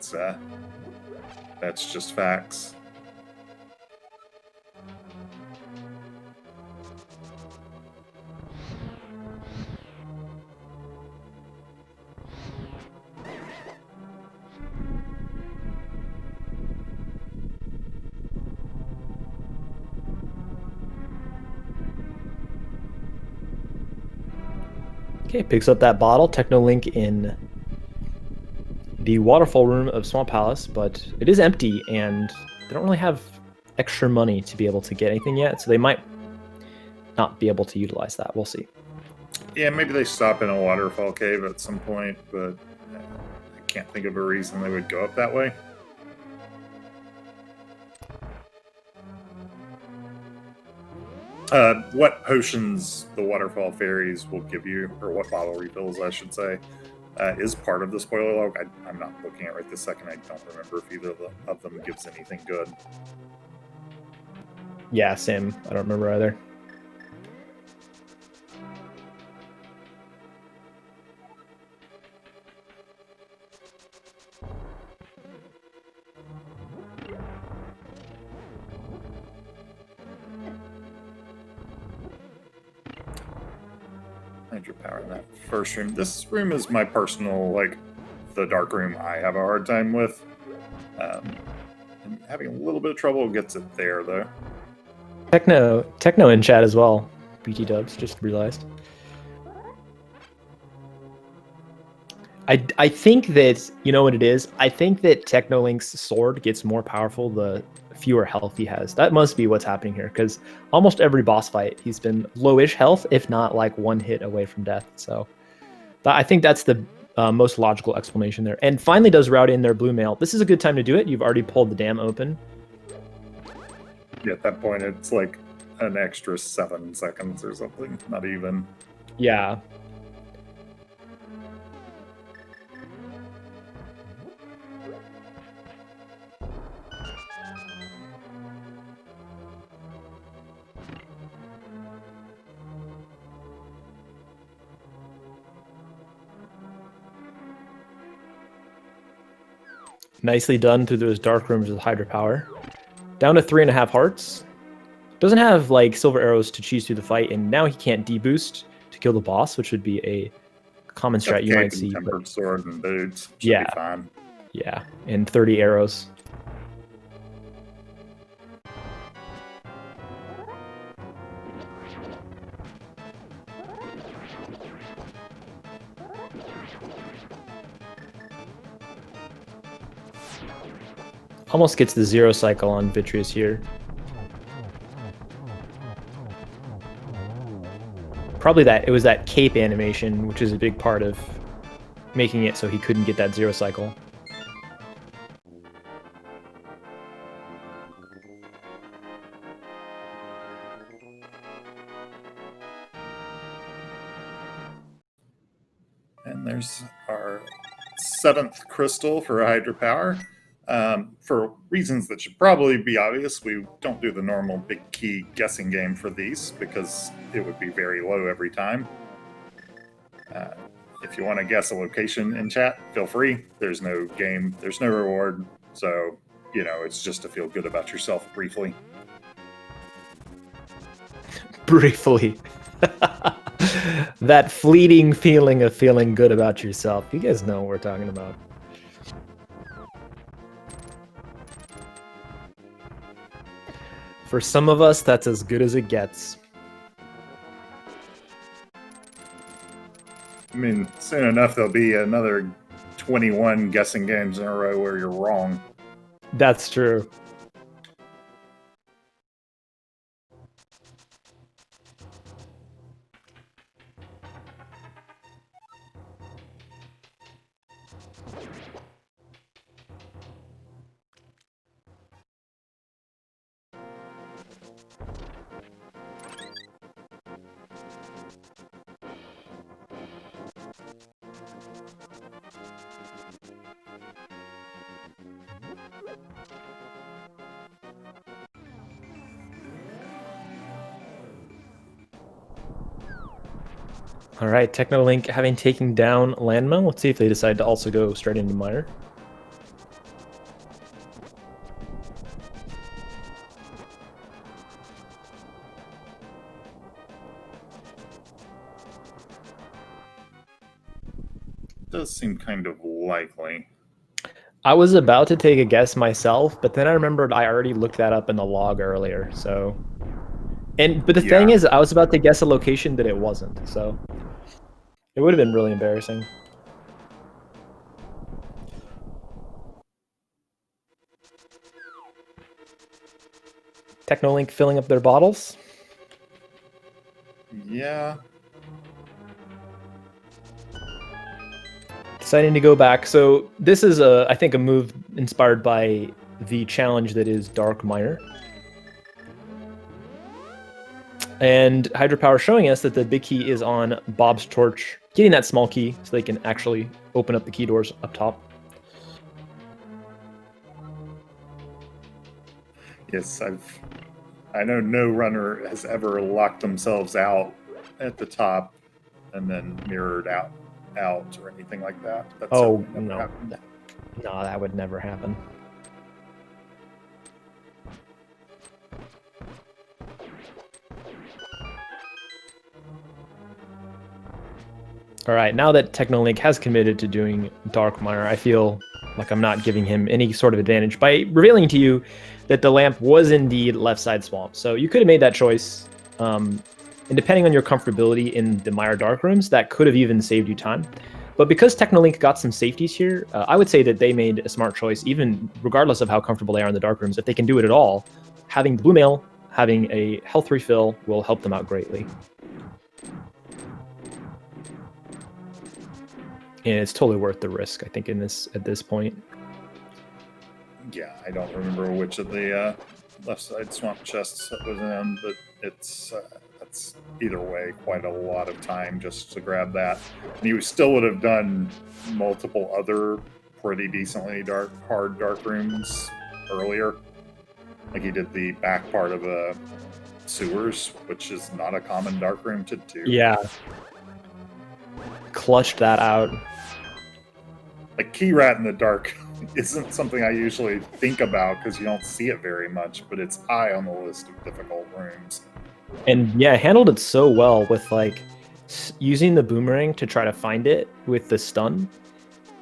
that's just facts. Okay, picks up that bottle. Teknolink in the waterfall room of Swamp Palace, but it is empty, and they don't really have extra money to be able to get anything yet, so they might not be able to utilize that. We'll see. Yeah, maybe they stop in a waterfall cave at some point, but I can't think of a reason they would go up that way. What potions the waterfall fairies will give you, or what bottle refills, I should say, is part of the spoiler log. I'm not looking at it right this second. I don't remember if either of them gives anything good. Yeah, same. I don't remember either. Hydropower in that first room. This room is my personal, like, the dark room I have a hard time with. I'm having a little bit of trouble gets it there, though. Techno in chat as well. BT dubs, just realized. I think that, you know what it is? I think that Technolink's sword gets more powerful the fewer health he has. That must be what's happening here, because almost every boss fight, he's been lowish health, if not like one hit away from death. So I think that's the most logical explanation there. And finally does route in their blue mail. This is a good time to do it. You've already pulled the dam open. Yeah, at that point, it's like an extra 7 seconds or something. Not even. Yeah. Nicely done through those dark rooms with hydropower. Down to 3.5 hearts. Doesn't have like silver arrows to cheese through the fight, and now he can't deboost to kill the boss, which would be a common strat you might see. Tempered sword and boots. Should Yeah, be fine. Yeah, and 30 arrows. Almost gets the 0 cycle on Vitreous here. Probably it was that cape animation, which is a big part of making it so he couldn't get that 0 cycle. And there's our 7th crystal for hydropower. For reasons that should probably be obvious, we don't do the normal big key guessing game for these because it would be very low every time. If you want to guess a location in chat, feel free. There's no game, there's no reward, so, you know, it's just to feel good about yourself briefly. Briefly. That fleeting feeling of feeling good about yourself. You guys know what we're talking about. For some of us, that's as good as it gets. I mean, soon enough, there'll be another 21 guessing games in a row where you're wrong. That's true. All right, Teknolink having taken down Landmo. Let's see if they decide to also go straight into Mire. Does seem kind of likely. I was about to take a guess myself, but then I remembered I already looked that up in the log earlier, so... But the thing is, I was about to guess a location that it wasn't, so... It would have been really embarrassing. Teknolink filling up their bottles. Yeah. Deciding to go back. So this is, I think, a move inspired by the challenge that is Dark Mire. And Hydropower showing us that the big key is on Bob's torch, getting that small key so they can actually open up the key doors up top. Yes, I know no runner has ever locked themselves out at the top and then mirrored out or anything like that. That's no, that would never happen. All right, now that Teknolink has committed to doing Dark Mire, I feel like I'm not giving him any sort of advantage by revealing to you that the lamp was indeed left side swamp. So you could have made that choice. And depending on your comfortability in the Mire dark rooms, that could have even saved you time. But because Teknolink got some safeties here, I would say that they made a smart choice, even regardless of how comfortable they are in the dark rooms. If they can do it at all, having the blue mail, having a health refill will help them out greatly. And it's totally worth the risk, I think, at this point. Yeah, I don't remember which of the left side swamp chests that was in, but it's that's either way quite a lot of time just to grab that. And you still would have done multiple other pretty decently hard dark rooms earlier. Like he did the back part of the sewers, which is not a common dark room to do. Yeah. Clutched that out. Like Key Rat in the dark isn't something I usually think about because you don't see it very much, but it's high on the list of difficult rooms. And yeah, handled it so well with like using the boomerang to try to find it with the stun.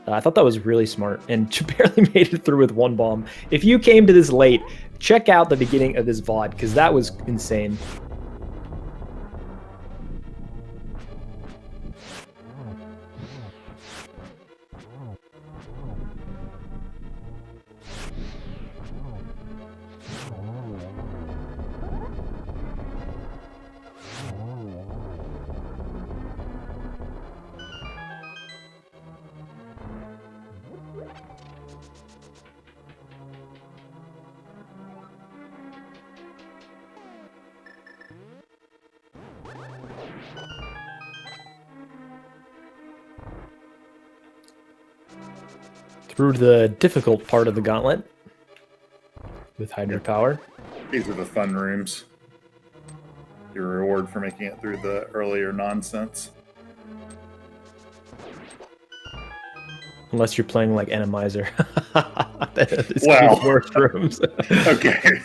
I thought that was really smart and barely made it through with one bomb. If you came to this late, check out the beginning of this VOD because that was insane. Through the difficult part of the gauntlet with hydrapower. These are the fun rooms. Your reward for making it through the earlier nonsense. Unless you're playing like Randomizer. This Well, worst rooms. Okay.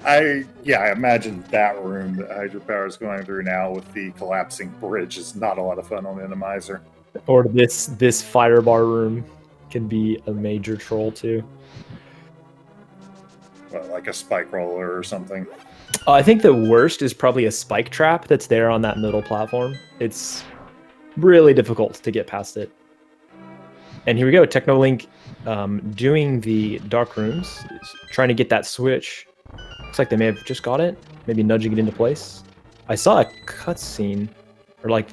I imagine that room that Hydropower is going through now with the collapsing bridge is not a lot of fun on Randomizer. Or this fire bar room can be a major troll too. Well, like a spike roller or something. I think the worst is probably a spike trap that's there on that middle platform. It's really difficult to get past it. And here we go, Teknolink doing the dark rooms, trying to get that switch. Looks like they may have just got it, maybe nudging it into place. I saw a cutscene, or like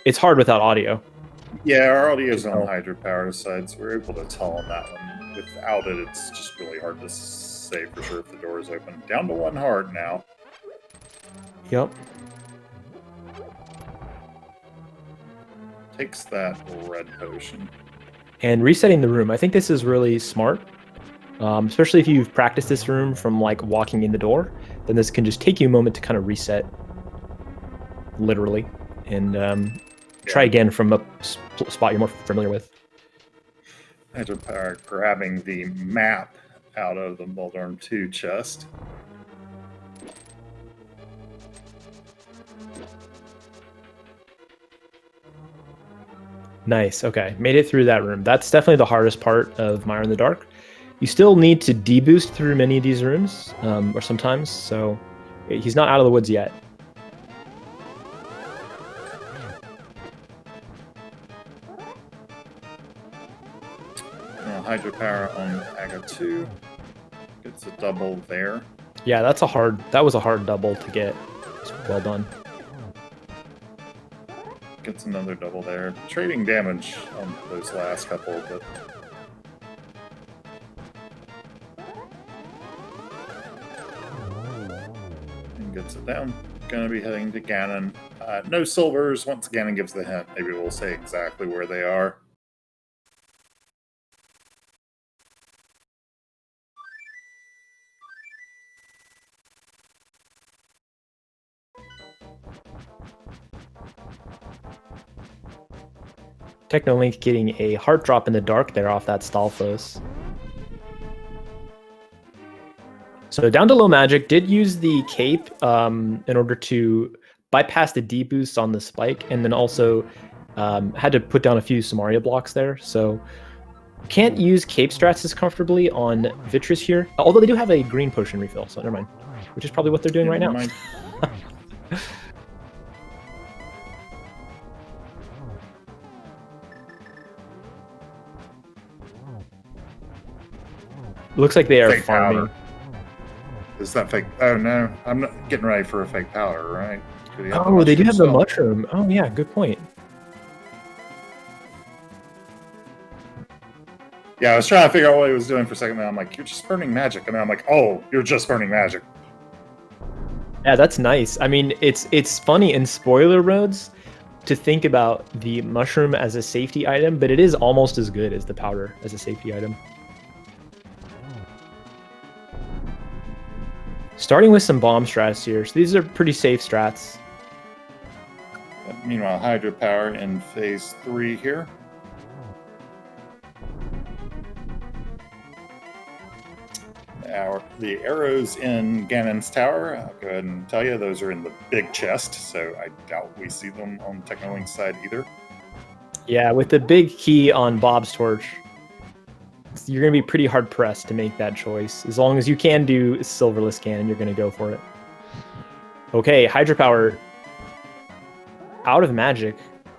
it's hard without audio. Yeah, our audio is on the Hydropower side, so we're able to tell on that one. Without it, it's just really hard to say for sure if the door is open. Down to 1 heart now. Yep. Takes that red potion. And resetting the room. I think this is really smart, especially if you've practiced this room from like walking in the door. Then this can just take you a moment to kind of reset, literally, and try again from a spot you're more familiar with. Hydropower grabbing the map out of the Moldorm 2 chest. Nice. Okay, made it through that room. That's definitely the hardest part of Mire in the Dark. You still need to deboost through many of these rooms, or sometimes, so he's not out of the woods yet. Now Hydropower on Aga 2 gets a double there. Yeah, that was a hard double to get. Well done. Gets another double there. Trading damage on those last couple, but and gets it down. Gonna be heading to Ganon. No silvers. Once Ganon gives the hint, maybe we'll say exactly where they are. Teknolink getting a heart drop in the dark there off that Stalfos. So down to low magic, did use the cape in order to bypass the deboost on the spike, and then also had to put down a few Samaria blocks there. So can't use cape strats as comfortably on Vitreous here, although they do have a green potion refill, so never mind. Which is probably what they're doing right now. Looks like they are fake farming. Powder. Is that fake? Oh no, I'm not getting ready for a fake powder, right? Oh, they do have the mushroom. Oh yeah, good point. Yeah, I was trying to figure out what he was doing for a second. Then I'm like, you're just burning magic, and then I'm like, oh, you're just burning magic. Yeah, that's nice. I mean, it's funny in spoiler modes to think about the mushroom as a safety item, but it is almost as good as the powder as a safety item. Starting with some bomb strats here. So these are pretty safe strats. Meanwhile, Hydropower in phase 3 here. The arrows in Ganon's tower, I'll go ahead and tell you, those are in the big chest, so I doubt we see them on Teknolink's side either. Yeah, with the big key on Bob's torch, you're going to be pretty hard pressed to make that choice. As long as you can do Silverless Cannon, you're going to go for it. Okay, Hydropower out of magic.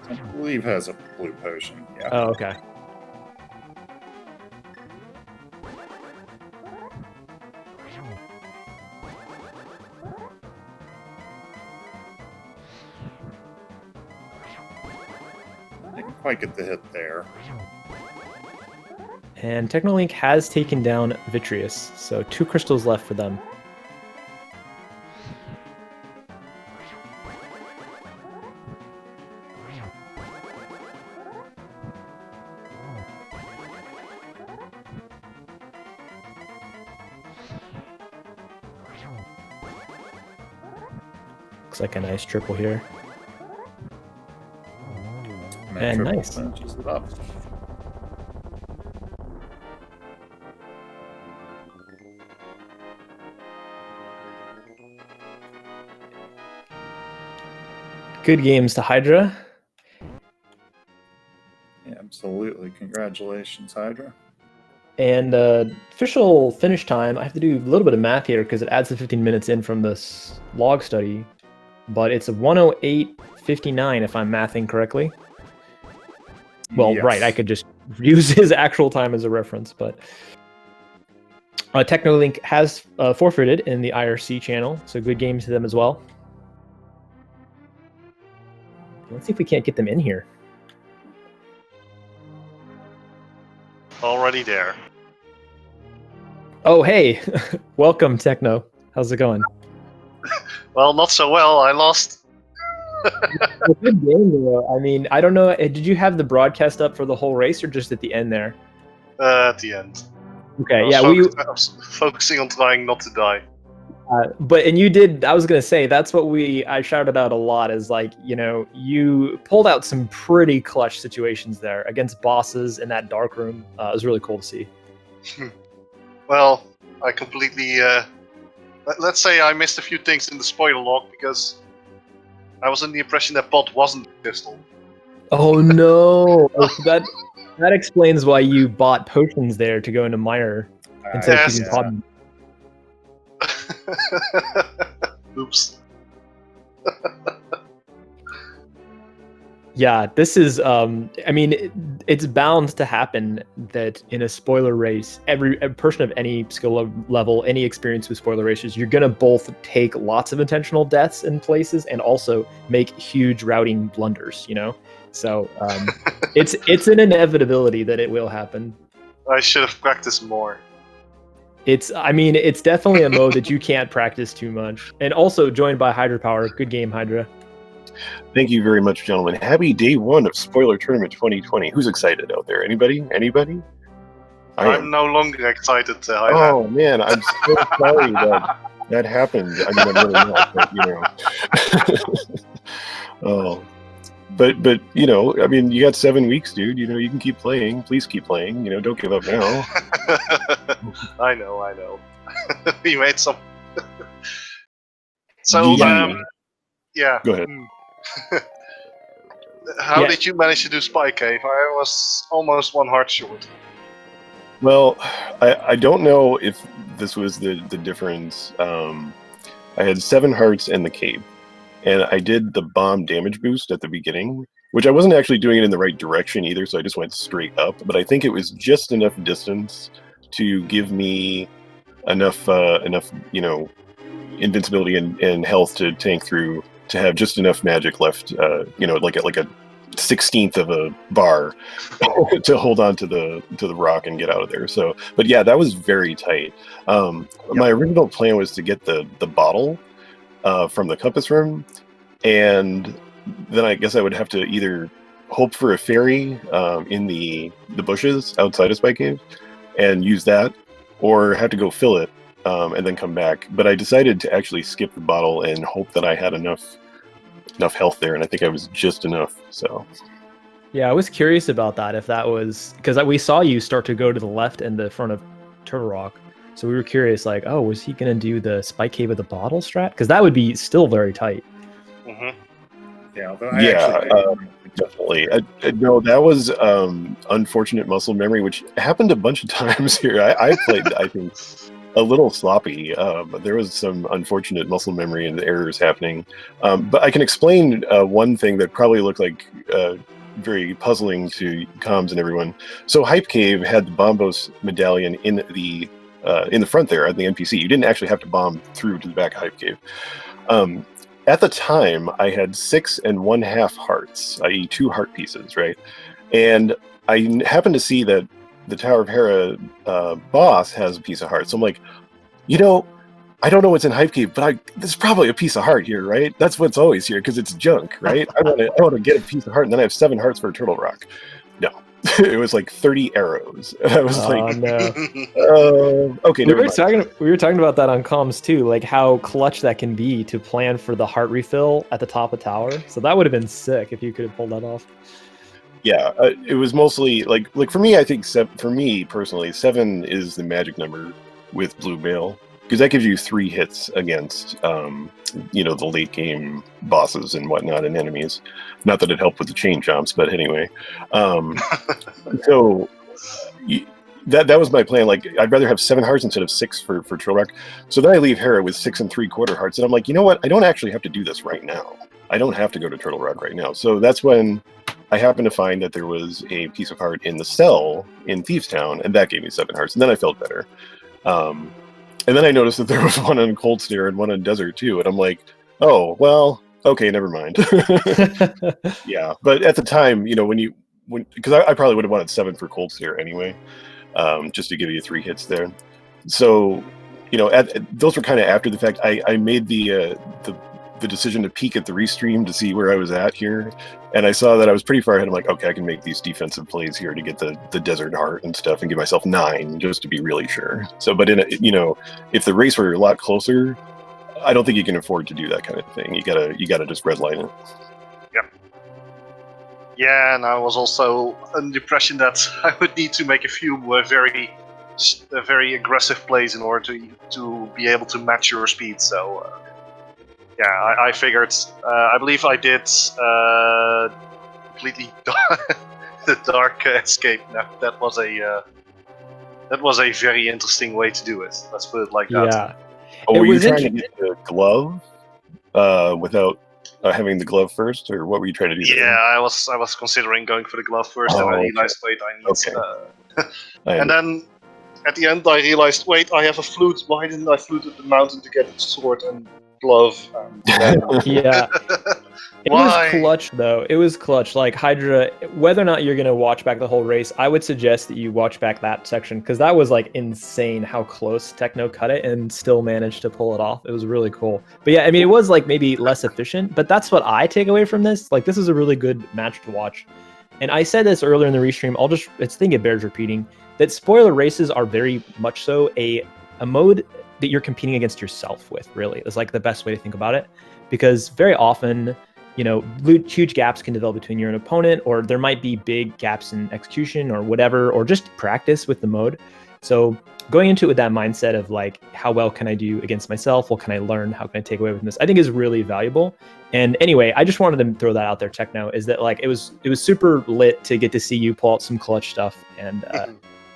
I believe has a blue potion, yeah. Oh, okay. Didn't quite get the hit there. And Teknolink has taken down Vitreous, so 2 crystals left for them. Looks like a nice triple here. that And triple nice. finishes it up. Good games to Hydra. Yeah, absolutely. Congratulations, Hydra. And official finish time, I have to do a little bit of math here because it adds the 15 minutes in from this log study. But it's a 108.59 if I'm mathing correctly. Well, Yes. right, I could just use his actual time as a reference, but Teknolink has forfeited in the IRC channel, so good game to them as well. Let's see if we can't get them in here. Already there. Oh, hey, welcome, Techno. How's it going? Well, not so well. I lost. A good game, though. I mean, I don't know. Did you have the broadcast up for the whole race or just at the end there? At the end. Okay, I was yeah, I was focusing on trying not to die. and you did. I was gonna say that's what I shouted out a lot. Is like, you know, you pulled out some pretty clutch situations there against bosses in that dark room. It was really cool to see. Well, I completely. Let's say I missed a few things in the spoiler log because I was under the impression that Pod wasn't a pistol. Oh no! that explains why you bought potions there to go into mire instead of Yes. keeping Pod. Oops. Yeah, this is. I mean, it's bound to happen that in a spoiler race, every person of any skill level, any experience with spoiler races, you're gonna both take lots of intentional deaths in places and also make huge routing blunders. You know, so it's an inevitability that it will happen. I should have practiced more. I mean, it's definitely a mode that you can't practice too much, and also joined by hydrapower. Good game, Hydra. Thank you very much, gentlemen. Happy day one of Spoiler Tournament 2020. Who's excited out there? Anybody? Anybody? I'm no longer excited. Oh man, I'm so sorry that happened. I mean, I'm really not, but you know. Oh, but you know, I mean, you got 7 weeks, dude. You know, you can keep playing. Please keep playing. You know, don't give up now. I know. We made some. So, yeah. Go ahead. How did you manage to do Spy Cave? I was almost one heart short. Well, I don't know if this was the difference. I had 7 hearts in the cave, and I did the bomb damage boost at the beginning, which I wasn't actually doing it in the right direction either, so I just went straight up. But I think it was just enough distance to give me enough, you know, invincibility and health to tank through, to have just enough magic left, you know, like a 16th of a bar to hold on to the rock and get out of there. So, but yeah, that was very tight. My original plan was to get the bottle from the compass room, and then I guess I would have to either hope for a fairy in the bushes outside of Spike Cave and use that, or have to go fill it and then come back. But I decided to actually skip the bottle and hope that I had enough health there, and I think I was just enough. So yeah, I was curious about that, if that was because we saw you start to go to the left in the front of Turtle Rock, so we were curious, like, oh, was he gonna do the Spike Cave with the bottle strat? Because that would be still very tight. Mm-hmm. Yeah, definitely. No, that was unfortunate muscle memory, which happened a bunch of times here. I played, I think, a little sloppy, but there was some unfortunate muscle memory and errors happening. But I can explain one thing that probably looked like very puzzling to comms and everyone. So Hype Cave had the Bombos medallion in the front there at the NPC. You didn't actually have to bomb through to the back of Hype Cave. At the time, I had 6 1/2 hearts, i.e. 2 heart pieces, right? And I happened to see that the Tower of Hera boss has a piece of heart. So I'm like, you know, I don't know what's in Hype Cave, but there's probably a piece of heart here, right? That's what's always here, because it's junk, right? I want to get a piece of heart, and then I have 7 hearts for a Turtle Rock. No, it was like 30 arrows. And I was like, no. okay, never mind. We were talking about that on comms too, like how clutch that can be to plan for the heart refill at the top of tower. So that would have been sick if you could have pulled that off. Yeah, it was mostly like for me, I think for me personally, 7 is the magic number with blue mail, because that gives you 3 hits against the late game bosses and whatnot and enemies. Not that it helped with the chain jumps, but anyway. So that was my plan. Like, I'd rather have 7 hearts instead of 6 for Trail Rock. So then I leave Hera with 6 3/4 hearts, and I'm like, you know what? I don't actually have to do this right now. I don't have to go to Turtle Rock right now. So that's when I happened to find that there was a piece of heart in the cell in Thieves Town, and that gave me 7 hearts, and then I felt better. And then I noticed that there was one on Cold Stare and one on Desert too, and I'm like, oh well, okay, never mind. Yeah, but at the time, because I probably would have wanted 7 for Cold Stare anyway, just to give you 3 hits there. So, those were kind of after the fact. I made the decision to peek at the restream to see where I was at here, and I saw that I was pretty far ahead. I'm like, okay, I can make these defensive plays here to get the Desert Heart and stuff, and give myself 9 just to be really sure. So, but if the race were a lot closer, I don't think you can afford to do that kind of thing. You gotta just redline it. Yep. Yeah, and I was also under the impression that I would need to make a few very aggressive plays in order to be able to match your speed. So. Yeah, I figured. I believe I did completely the dark escape. Now that was a very interesting way to do it. Let's put it like that. Yeah. Oh, were you trying to get the glove without having the glove first, or what were you trying to do? Yeah, I was considering going for the glove first, and I realized, wait, I need. Okay. And then at the end, I realized, wait, I have a flute. Why didn't I flute at the mountain to get its sword and glove? Yeah. It was clutch, though. It was clutch. Like, Hydra, whether or not you're going to watch back the whole race, I would suggest that you watch back that section, because that was, like, insane how close Techno cut it and still managed to pull it off. It was really cool. But yeah, I mean, it was, like, maybe less efficient, but that's what I take away from this. Like, this is a really good match to watch. And I said this earlier in the restream, I think it bears repeating, that spoiler races are very much so a mode that you're competing against yourself with, really. It's like the best way to think about it, because very often, huge gaps can develop between you and an opponent, or there might be big gaps in execution or whatever, or just practice with the mode. So going into it with that mindset of like, how well can I do against myself? What can I learn? How can I take away from this? I think is really valuable. And anyway, I just wanted to throw that out there, Techno, is that like, it was super lit to get to see you pull out some clutch stuff. And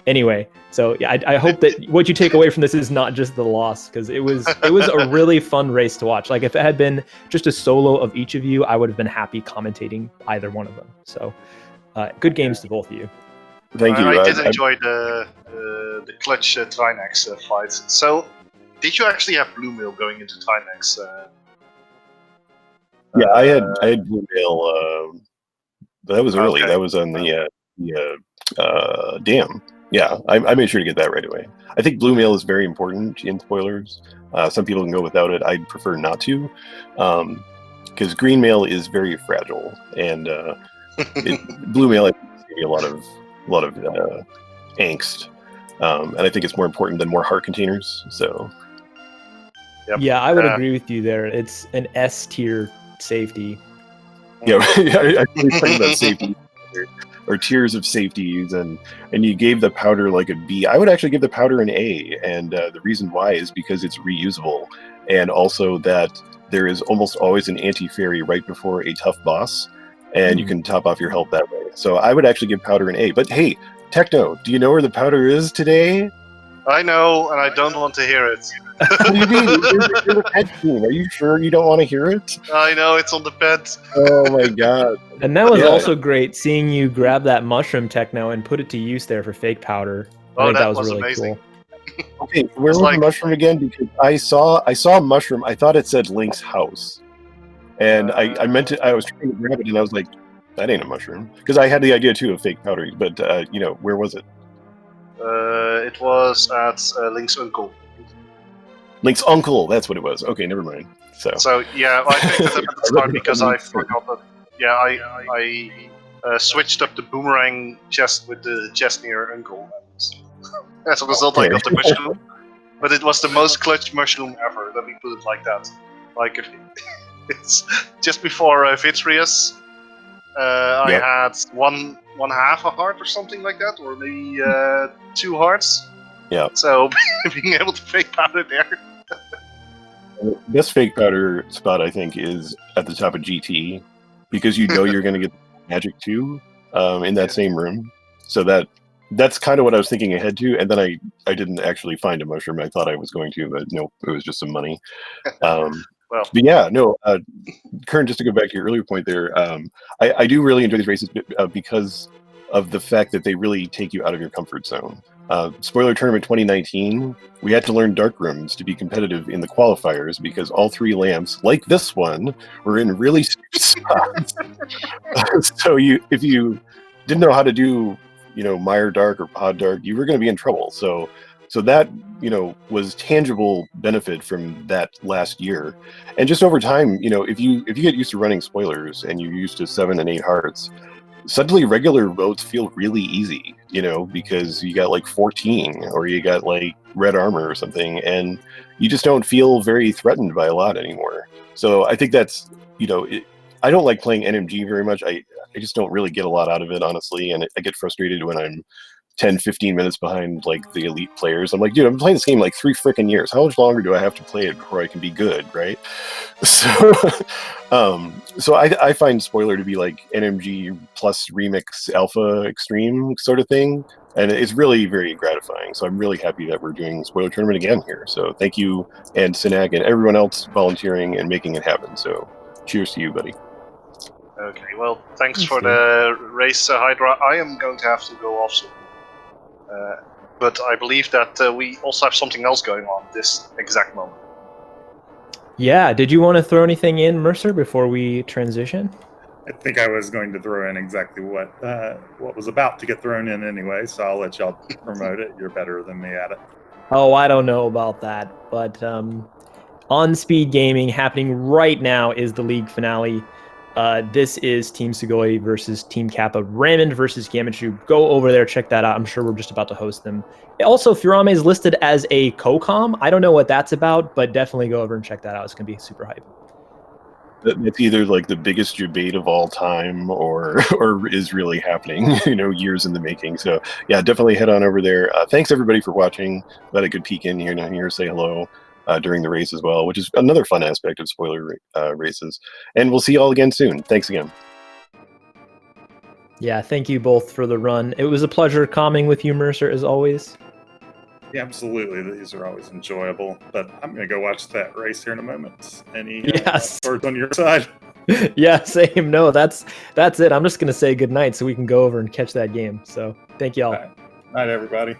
anyway, so yeah, I hope that what you take away from this is not just the loss, because it was a really fun race to watch. Like, if it had been just a solo of each of you, I would have been happy commentating either one of them. So good games to both of you. Thank you. I did enjoy the clutch Trinex fight. So, did you actually have Blue Mail going into Trinex? Yeah, I had Blue Mail. That was early. Okay. That was on the dam. Yeah, I made sure to get that right away. I think Blue Mail is very important in spoilers. Some people can go without it. I'd prefer not to, because Green Mail is very fragile, and Blue Mail gives you a lot of angst, and I think it's more important than more heart containers. So, yep. Yeah, I would agree with you there. It's an S tier safety. Yeah, I really think about safety. Or tiers of safeties, and you gave the powder like a B. I would actually give the powder an A, and the reason why is because it's reusable, and also that there is almost always an anti-fairy right before a tough boss, and you can top off your health that way. So I would actually give powder an A. But hey, Techno, do you know where the powder is today? I know, and I don't want to hear it. What do you mean? You're the pet team. Are you sure you don't want to hear it? I know, it's on the bed. Oh my god. And that was also great seeing you grab that mushroom, Techno, and put it to use there for fake powder. I think that was really amazing. Cool. Okay, where was the mushroom again? Because I saw a mushroom. I thought it said Link's house. And I meant to, I was trying to grab it, and I was like, that ain't a mushroom. Because I had the idea too of fake powder, but where was it? It was at Link's uncle. Link's uncle, that's what it was. Okay, never mind. So yeah, I picked it up at the start because I forgot that. Yeah, I switched up the boomerang chest with the chest near Uncle. As a result, I got the mushroom. But it was the most clutch mushroom ever, let me put it like that. Like, it's just before Vitrius, I had one half a heart or something like that, or maybe 2 hearts. Yeah. So being able to fake powder there. The best fake powder spot, I think, is at the top of GT, because you know you're going to get magic too in that same room. So that's kind of what I was thinking ahead to, and then I didn't actually find a mushroom. I thought I was going to, but nope, it was just some money. Well, but yeah, no, Kern, just to go back to your earlier point there, I do really enjoy these races because of the fact that they really take you out of your comfort zone. Spoiler Tournament 2019, we had to learn dark rooms to be competitive in the qualifiers because all 3 lamps, like this one, were in really stupid spots. So if you didn't know how to do, Mire Dark or Pod Dark, you were going to be in trouble. So that, was tangible benefit from that last year. And just over time, if you get used to running spoilers and you're used to 7 and 8 hearts, suddenly regular modes feel really easy, because you got like 14 or you got like red armor or something, and you just don't feel very threatened by a lot anymore. So I think that's, I don't like playing NMG very much. I just don't really get a lot out of it, honestly, and I get frustrated when I'm 10-15 minutes behind like the elite players. I'm like, dude, I'm playing this game like 3 freaking years. How much longer do I have to play it before I can be good, right? So so I find spoiler to be like NMG plus remix alpha extreme sort of thing, and it's really very gratifying. So I'm really happy that we're doing spoiler tournament again here. So thank you, and Sinag and everyone else volunteering and making it happen. So cheers to you, buddy. Okay, well, thanks for the race, Hydra. I am going to have to go off soon. But I believe that we also have something else going on this exact moment. Yeah, did you want to throw anything in, Mercer, before we transition? I think I was going to throw in exactly what was about to get thrown in anyway, so I'll let y'all promote it. You're better than me at it. Oh, I don't know about that, but on Speed Gaming, happening right now is the league finale. This is Team Sugoi versus Team Kappa. Raymond versus Gamechu. Go over there, check that out. I'm sure we're just about to host them. Also, Furame is listed as a co-com. I don't know what that's about, but definitely go over and check that out. It's going to be super hype. It's either like the biggest debate of all time or is really happening, years in the making. So yeah, definitely head on over there. Thanks everybody for watching. Glad I could peek in here and here, say hello during the race as well, which is another fun aspect of spoiler races. And we'll see you all again soon. Thanks again. Yeah, thank you both for the run. It was a pleasure calming with you, Mercer, as always. Yeah, absolutely. These are always enjoyable. But I'm going to go watch that race here in a moment. Any words on your side? Yeah, same. No, that's it. I'm just going to say goodnight so we can go over and catch that game. So thank you all. All right. Night, everybody.